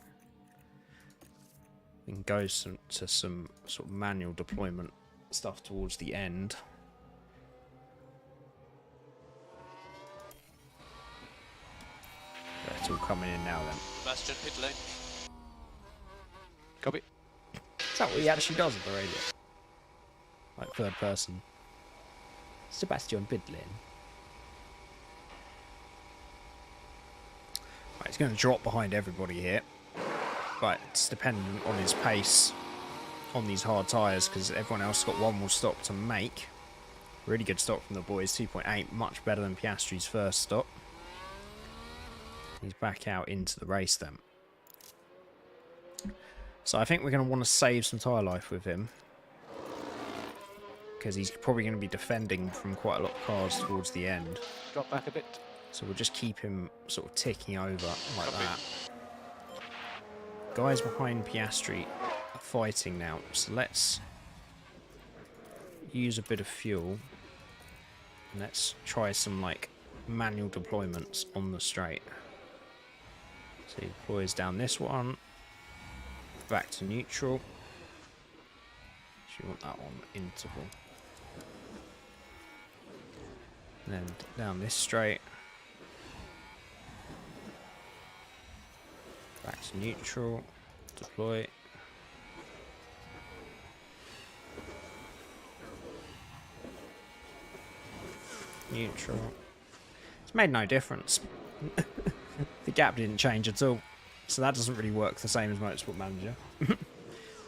We can go to some sort of manual deployment stuff towards the end. It's all coming in now then. Bastion, pit lane. Copy. Is that what he actually does at the radio? Like third person. Sebastian Bidlin. Right, he's going to drop behind everybody here. But it's dependent on his pace on these hard tyres, because everyone else got one more stop to make. Really good stop from the boys, 2.8, much better than Piastri's first stop. He's back out into the race then. So I think we're going to want to save some tyre life with him, because he's probably going to be defending from quite a lot of cars towards the end. Drop back a bit. So we'll just keep him sort of ticking over like that. Guys behind Piastri are fighting now, so let's use a bit of fuel. And let's try some like manual deployments on the straight. So he deploys down this one, back to neutral. So you want that on interval. And then down this straight. Back to neutral, deploy. Neutral. It's made no difference. The gap didn't change at all. So that doesn't really work the same as Motorsport Manager.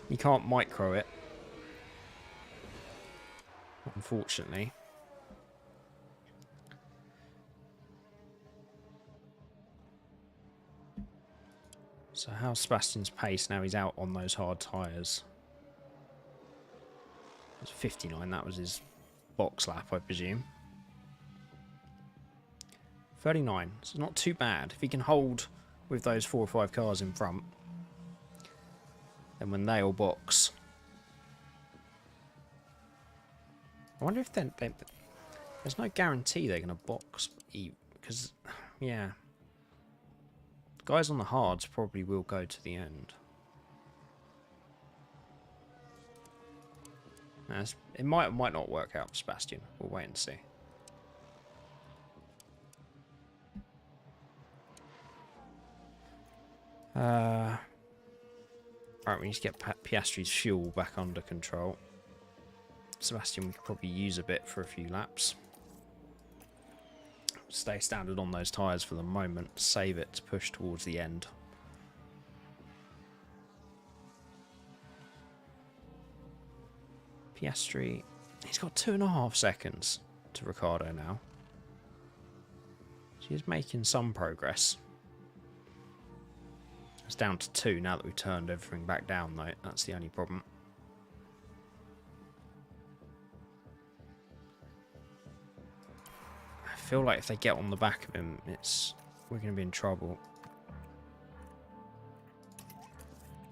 You can't micro it. Unfortunately. So how's Sebastian's pace now he's out on those hard tyres? It's 59, that was his box lap, I presume. 39, so not too bad. If he can hold with those 4 or 5 cars in front, then when they all box. I wonder if there's no guarantee they're going to box, because, yeah. Guys on the hards probably will go to the end. It might or might not work out for Sebastian. We'll wait and see. Right, we need to get Piastri's fuel back under control. Sebastian, we could probably use a bit for a few laps. Stay standard on those tyres for the moment. Save it to push towards the end. Piastri, he's got 2.5 seconds to Ricciardo now. So he's making some progress. It's down to 2 now that we've turned everything back down though. That's the only problem. I feel like if they get on the back of him, we're going to be in trouble.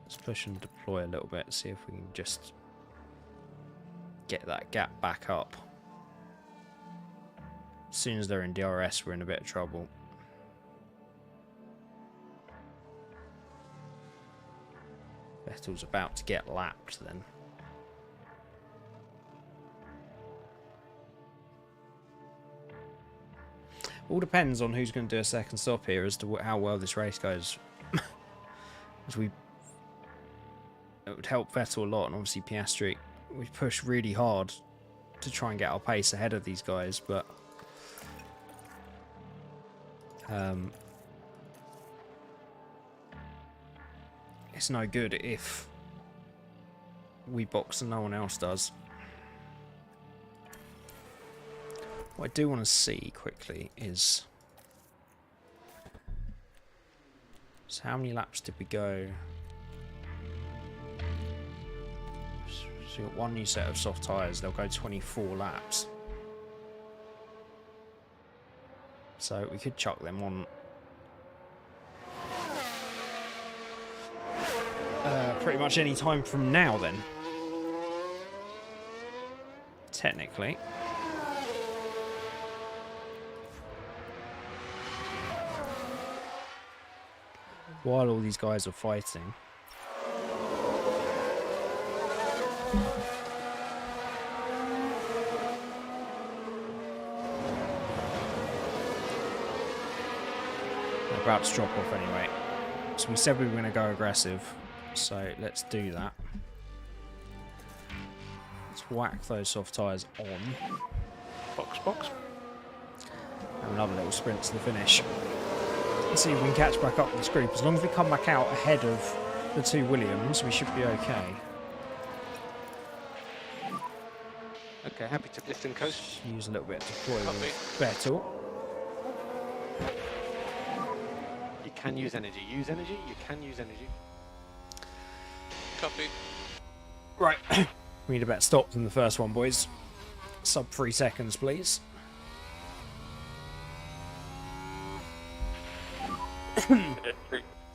Let's push and deploy a little bit, see if we can just get that gap back up. As soon as they're in DRS, we're in a bit of trouble. Vettel's about to get lapped then. All depends on who's going to do a second stop here as to how well this race goes. As it would help Vettel a lot, and obviously Piastri. We push really hard to try and get our pace ahead of these guys, but it's no good if we box and no one else does. What I do want to see quickly is, so how many laps did we go? So we've got one new set of soft tyres, they'll go 24 laps. So we could chuck them on pretty much any time from now then. Technically. While all these guys are fighting. We're about to drop off anyway. So we said we were going to go aggressive. So let's do that. Let's whack those soft tyres on. Box, box. Have another little sprint to the finish. Let's see if we can catch back up with this group. As long as we come back out ahead of the two Williams, we should be okay. Okay, happy to lift and coast. Use a little bit of deploy Copy. with Vettel. You can use energy. Use energy. You can use energy. Copy. Right. We need a better stop than the first one, boys. Sub 3 seconds, please.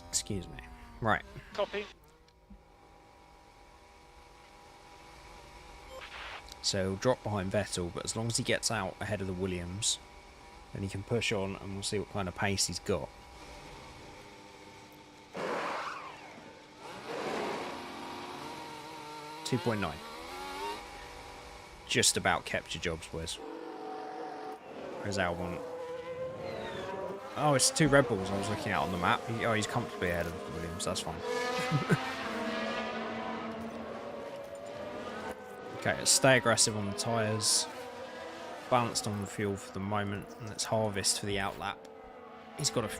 Excuse me. Right. Copy. So he'll drop behind Vettel, but as long as he gets out ahead of the Williams, then he can push on and we'll see what kind of pace he's got. .9. Just about kept your jobs, boys. Where's Albon? Oh, it's 2 Red Bulls I was looking at on the map. He's comfortably ahead of Williams, that's fine. Okay, let's stay aggressive on the tyres. Balanced on the fuel for the moment, and let's harvest for the outlap. He's got to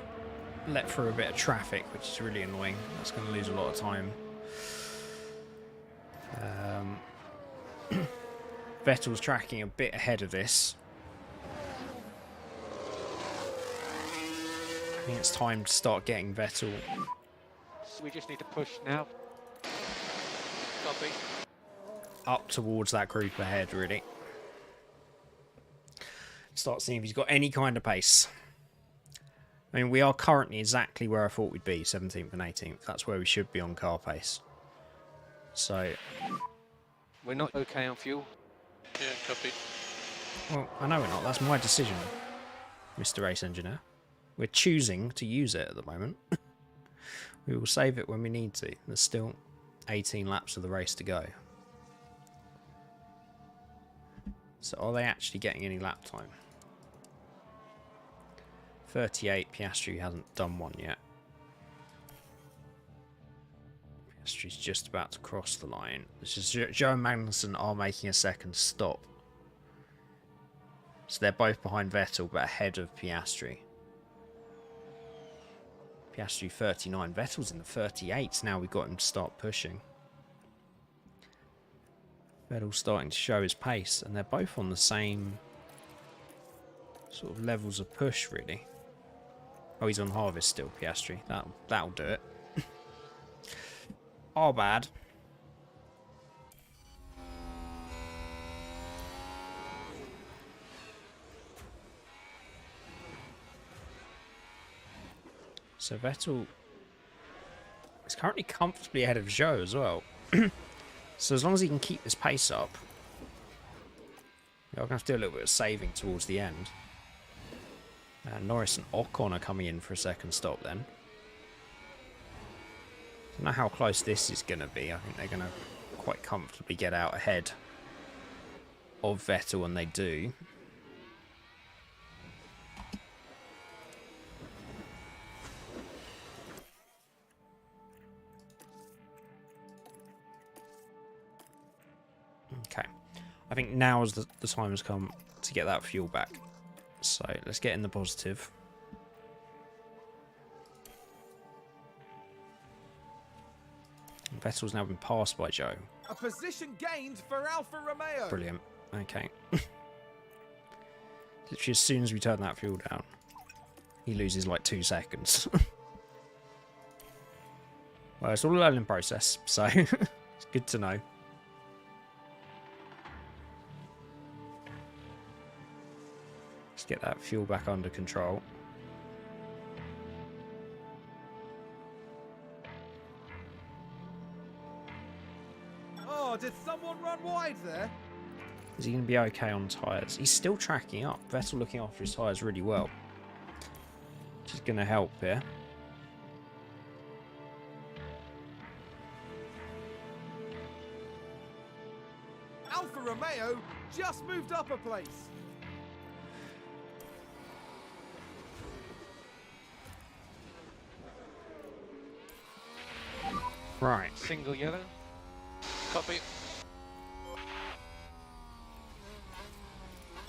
let through a bit of traffic, which is really annoying. That's going to lose a lot of time. Vettel's tracking a bit ahead of this. I think it's time to start getting Vettel So we just need to push now. Copy. up towards that group ahead, really. Start seeing if he's got any kind of pace. I mean, we are currently exactly where I thought we'd be, 17th and 18th. That's where we should be on car pace. So, We're not okay on fuel. Yeah, copy. well, I know we're not. That's my decision, Mr. Race Engineer. We're choosing to use it at the moment. We will save it when we need to. There's still 18 laps of the race to go. So are they actually getting any lap time? 38, Piastri hasn't done one yet. Piastri's just about to cross the line. This is Joe and Magnussen are making a second stop. So they're both behind Vettel but ahead of Piastri. Piastri 39. Vettel's in the 38s now. We've got him to start pushing. Vettel's starting to show his pace, and they're both on the same sort of levels of push, really. Oh, he's on harvest still, Piastri. That'll do it. Oh, bad. So Vettel is currently comfortably ahead of Zhou as well. So as long as he can keep this pace up, I'm going to have to do a little bit of saving towards the end. And Norris and Ocon are coming in for a second stop then. I don't know how close this is going to be. I think they're going to quite comfortably get out ahead of Vettel when they do. Okay, I think now is the time has come to get that fuel back. So let's get in the positive. Vettel's now been passed by Joe. A position gained for Alfa Romeo. Brilliant. Okay. Literally as soon as we turn that fuel down, he loses like 2 seconds. Well, it's all a learning process, so it's good to know. Let's get that fuel back under control. Oh, did someone run wide there? Is he going to be okay on tyres? He's still tracking up. Vettel looking after his tyres really well. Which is going to help here. Alfa Romeo just moved up a place. Right. Single yellow. Copy.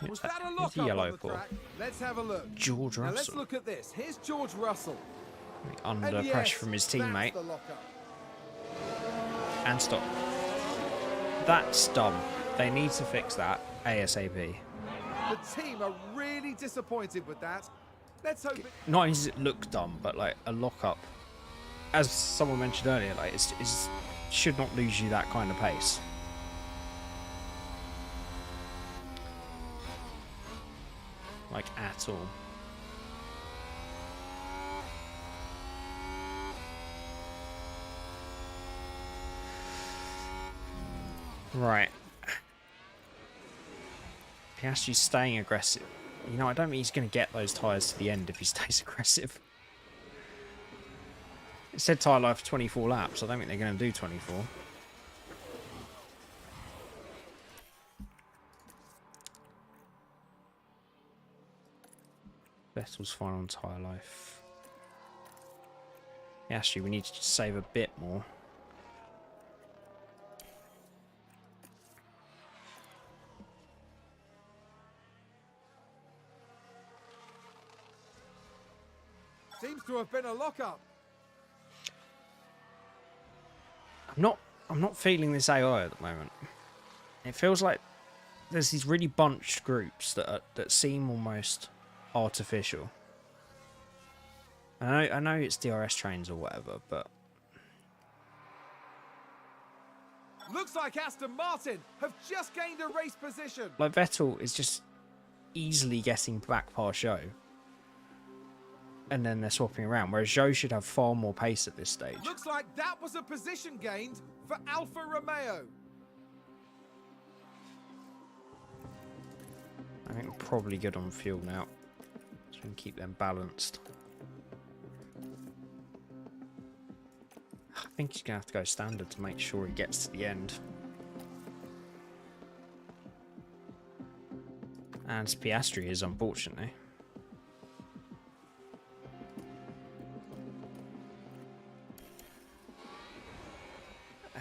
Was that a Who's lock the up yellow on the for? track? Let's have a look. George Now let's Russell. look at this. Here's George Russell. Under And yes, pressure from his teammate. that's the lock-up. And stop. That's dumb. They need to fix that ASAP. The team are really disappointed with that. Let's hope it... Not only does it look dumb, but like a lock-up, as someone mentioned earlier, like it's should not lose you that kind of pace. Like at all. Right. Piastri's staying aggressive. You know, I don't think he's going to get those tyres to the end if he stays aggressive. It said tyre life 24 laps. I don't think they're going to do 24. Vettel's fine on tyre life. Piastri, we need to just save a bit more. Seems to have been a lock-up. I'm not feeling this AI at the moment. It feels like there's these really bunched groups that seem almost artificial. I know it's DRS trains or whatever, but Looks like Aston Martin have just gained a race position. like Vettel is just easily getting back past Zhou. And then they're swapping around, whereas Zhou should have far more pace at this stage. Looks like that was a position gained for Alfa Romeo. I think we're probably good on fuel now. So we can keep them balanced. I think he's going to have to go standard to make sure he gets to the end. And Piastri is, unfortunately.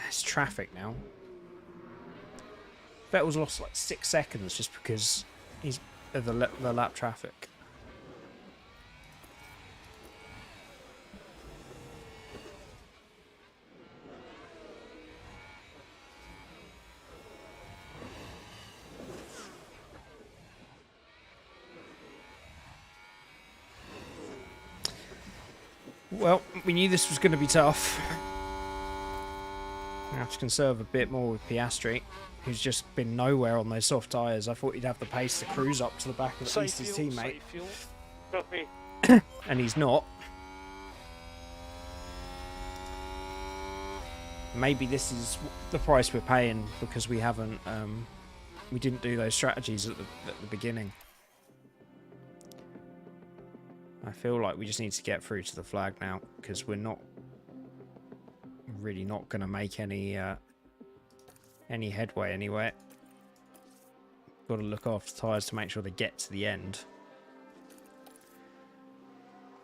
It's traffic now. Vettel's lost like 6 seconds just because he's of the lap traffic. Well, we knew this was going to be tough. I have to conserve a bit more with Piastri, who's just been nowhere on those soft tyres. I thought he'd have the pace to cruise up to the back of at least his teammate. Fuel. Copy. And he's not. Maybe this is the price we're paying because we haven't, we didn't do those strategies at the beginning. I feel like we just need to get through to the flag now because we're not really not going to make any headway anywhere. Got to look after tyres to make sure they get to the end.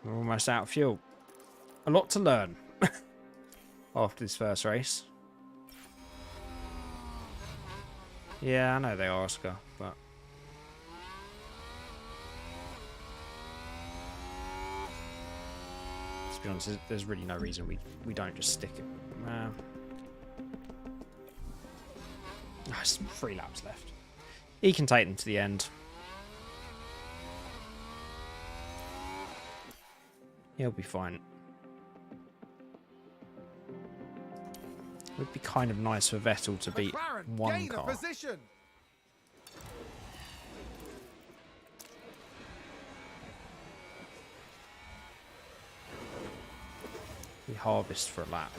We're almost out of fuel. A lot to learn after this first race. Yeah, I know they are, Oscar, but to be honest, there's really no reason we don't just stick it. There's 3 laps left. He can take them to the end. He'll be fine. It would be kind of nice for Vettel to beat McLaren one gain a car. position. We harvest for a lap.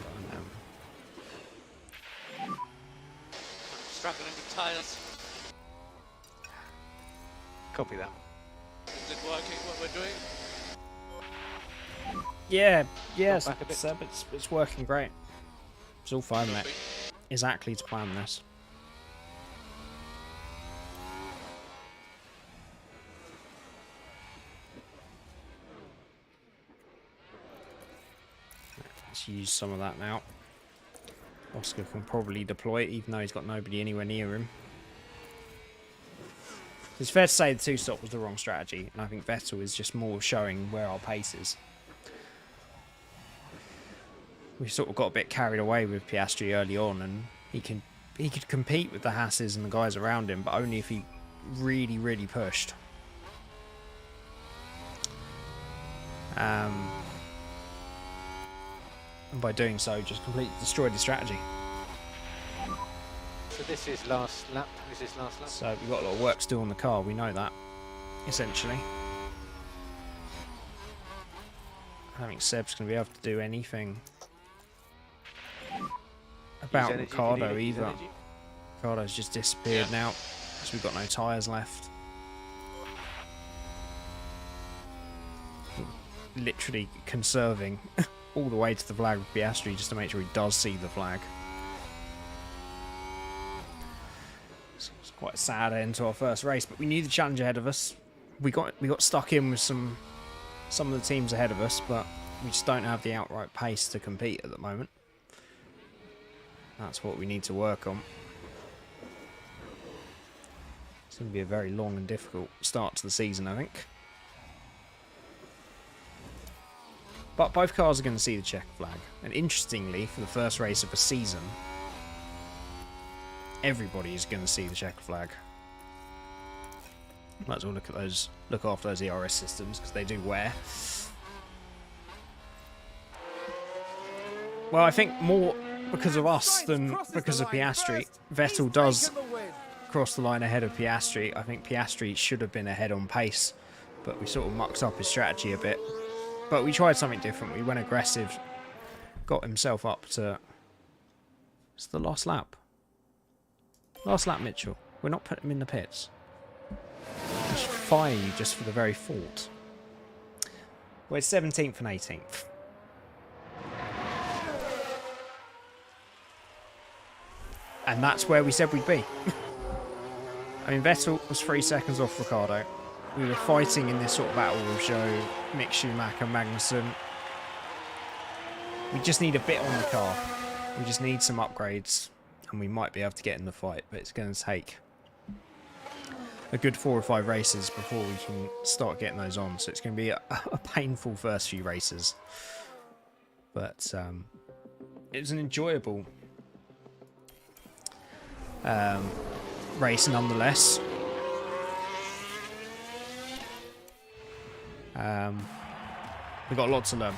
Struggling with tyres. Copy that. Is it working what we're doing? Yeah, yes, back a bit. Seb, it's working great. It's all fine, mate. Copy. Exactly to plan this. Let's use some of that now. Oscar can probably deploy it, even though he's got nobody anywhere near him. It's fair to say the two-stop was the wrong strategy, and I think Vettel is just more showing where our pace is. We sort of got a bit carried away with Piastri early on, and he could compete with the Hasses and the guys around him, but only if he really, really pushed. And by doing so, just completely destroyed the strategy. So this is last lap. Is this last lap? So we've got a lot of work to do on the car, we know that, essentially. I don't think Seb's going to be able to do anything about Ricardo either. Ricardo's just disappeared now, because we've got no tyres left. Literally conserving all the way to the flag with Piastri just to make sure he does see the flag. It's quite a sad end to our first race, but we knew the challenge ahead of us. We got stuck in with some of the teams ahead of us, but we just don't have the outright pace to compete at the moment. That's what we need to work on. It's going to be a very long and difficult start to the season, I think. But both cars are going to see the checker flag. And interestingly, for the first race of the season, everybody is going to see the checker flag. Might as well look after those ERS systems, because they do wear. Well, I think more because of us than because of Piastri. Vettel does cross the line ahead of Piastri. I think Piastri should have been ahead on pace, but we sort of mucked up his strategy a bit. But we tried something different. We went aggressive, got himself up to... It's the last lap. Last lap, Mitchell. We're not putting him in the pits. I should fire you just for the very thought. We're 17th and 18th. And that's where we said we'd be. I mean, Vettel was 3 seconds off Ricardo. We were fighting in this sort of battle with Zhou, Mick Schumacher, Magnussen. We just need a bit on the car. We just need some upgrades, and we might be able to get in the fight, but it's going to take a good 4 or 5 races before we can start getting those on. So it's going to be a painful first few races. But it was an enjoyable race nonetheless. We've got a lot to learn.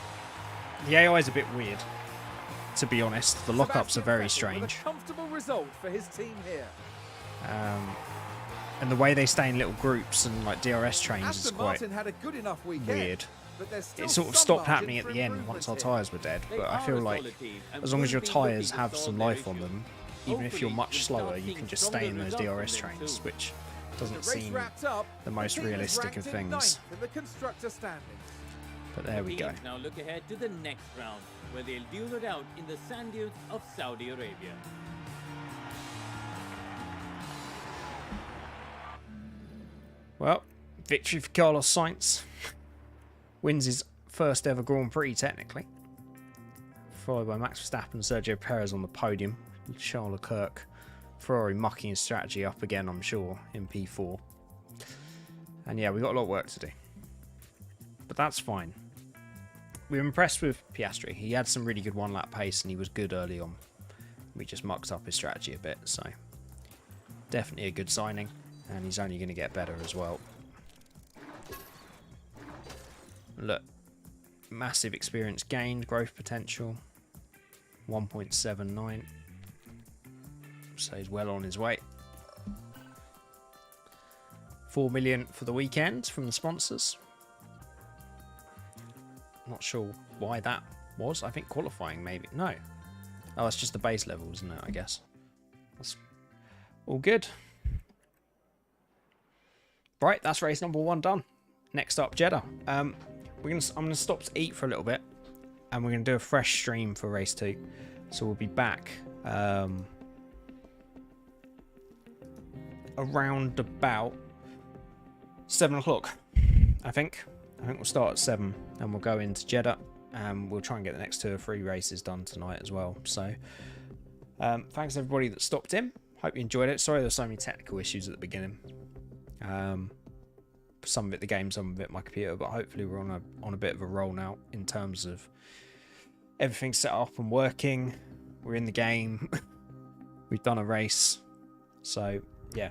The AI is a bit weird, to be honest. The lockups are very strange. A comfortable result for his team here. And the way they stay in little groups and like DRS trains is Aston quite Martin had a good enough weekend, weird. but there's still It sort of some stopped margin happening at for the end improvement once our here. tyres were dead, but I feel like as long as your tyres have some life on them, even if you're much slower, you can just stay in those DRS trains, which doesn't The race seem wrapped up, the most team is realistic ranked of in things. ninth in the constructor standings. But there we go. Teams now look ahead to the next round, where they'll duel it out in the sand dunes of Saudi Arabia. Well, victory for Carlos Sainz. Wins his first ever Grand Prix, technically. Followed by Max Verstappen and Sergio Perez on the podium. Charles Leclerc, Ferrari mucking his strategy up again, I'm sure, in P4. And yeah, we've got a lot of work to do. But that's fine. We were impressed with Piastri. He had some really good one-lap pace and he was good early on. We just mucked up his strategy a bit, so definitely a good signing. And he's only going to get better as well. Look, massive experience gained, growth potential, 1.79. So he's well on his way. 4 million for the weekend from the sponsors. Not sure why that was. I think qualifying maybe. No. Oh, it's just the base level, isn't it, I guess. That's all good. Right, that's race number 1 done. Next up, Jeddah. I'm gonna stop to eat for a little bit, and we're gonna do a fresh stream for race 2. So we'll be back around about 7 o'clock, I think. I think we'll start at 7, and we'll go into Jeddah, and we'll try and get the next 2 or 3 races done tonight as well. So thanks everybody that stopped in. Hope you enjoyed it. Sorry there's so many technical issues at the beginning. Some of it the game, some of it my computer, but hopefully we're on a bit of a roll now in terms of everything set up and working. We're in the game. We've done a race. So yeah,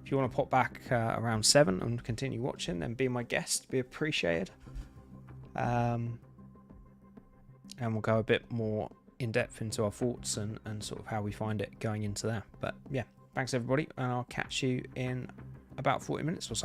if you want to pop back around 7 and continue watching, then be my guest, be appreciated. And we'll go a bit more in depth into our thoughts and sort of how we find it going into there. But yeah, thanks everybody, and I'll catch you in about 40 minutes or so.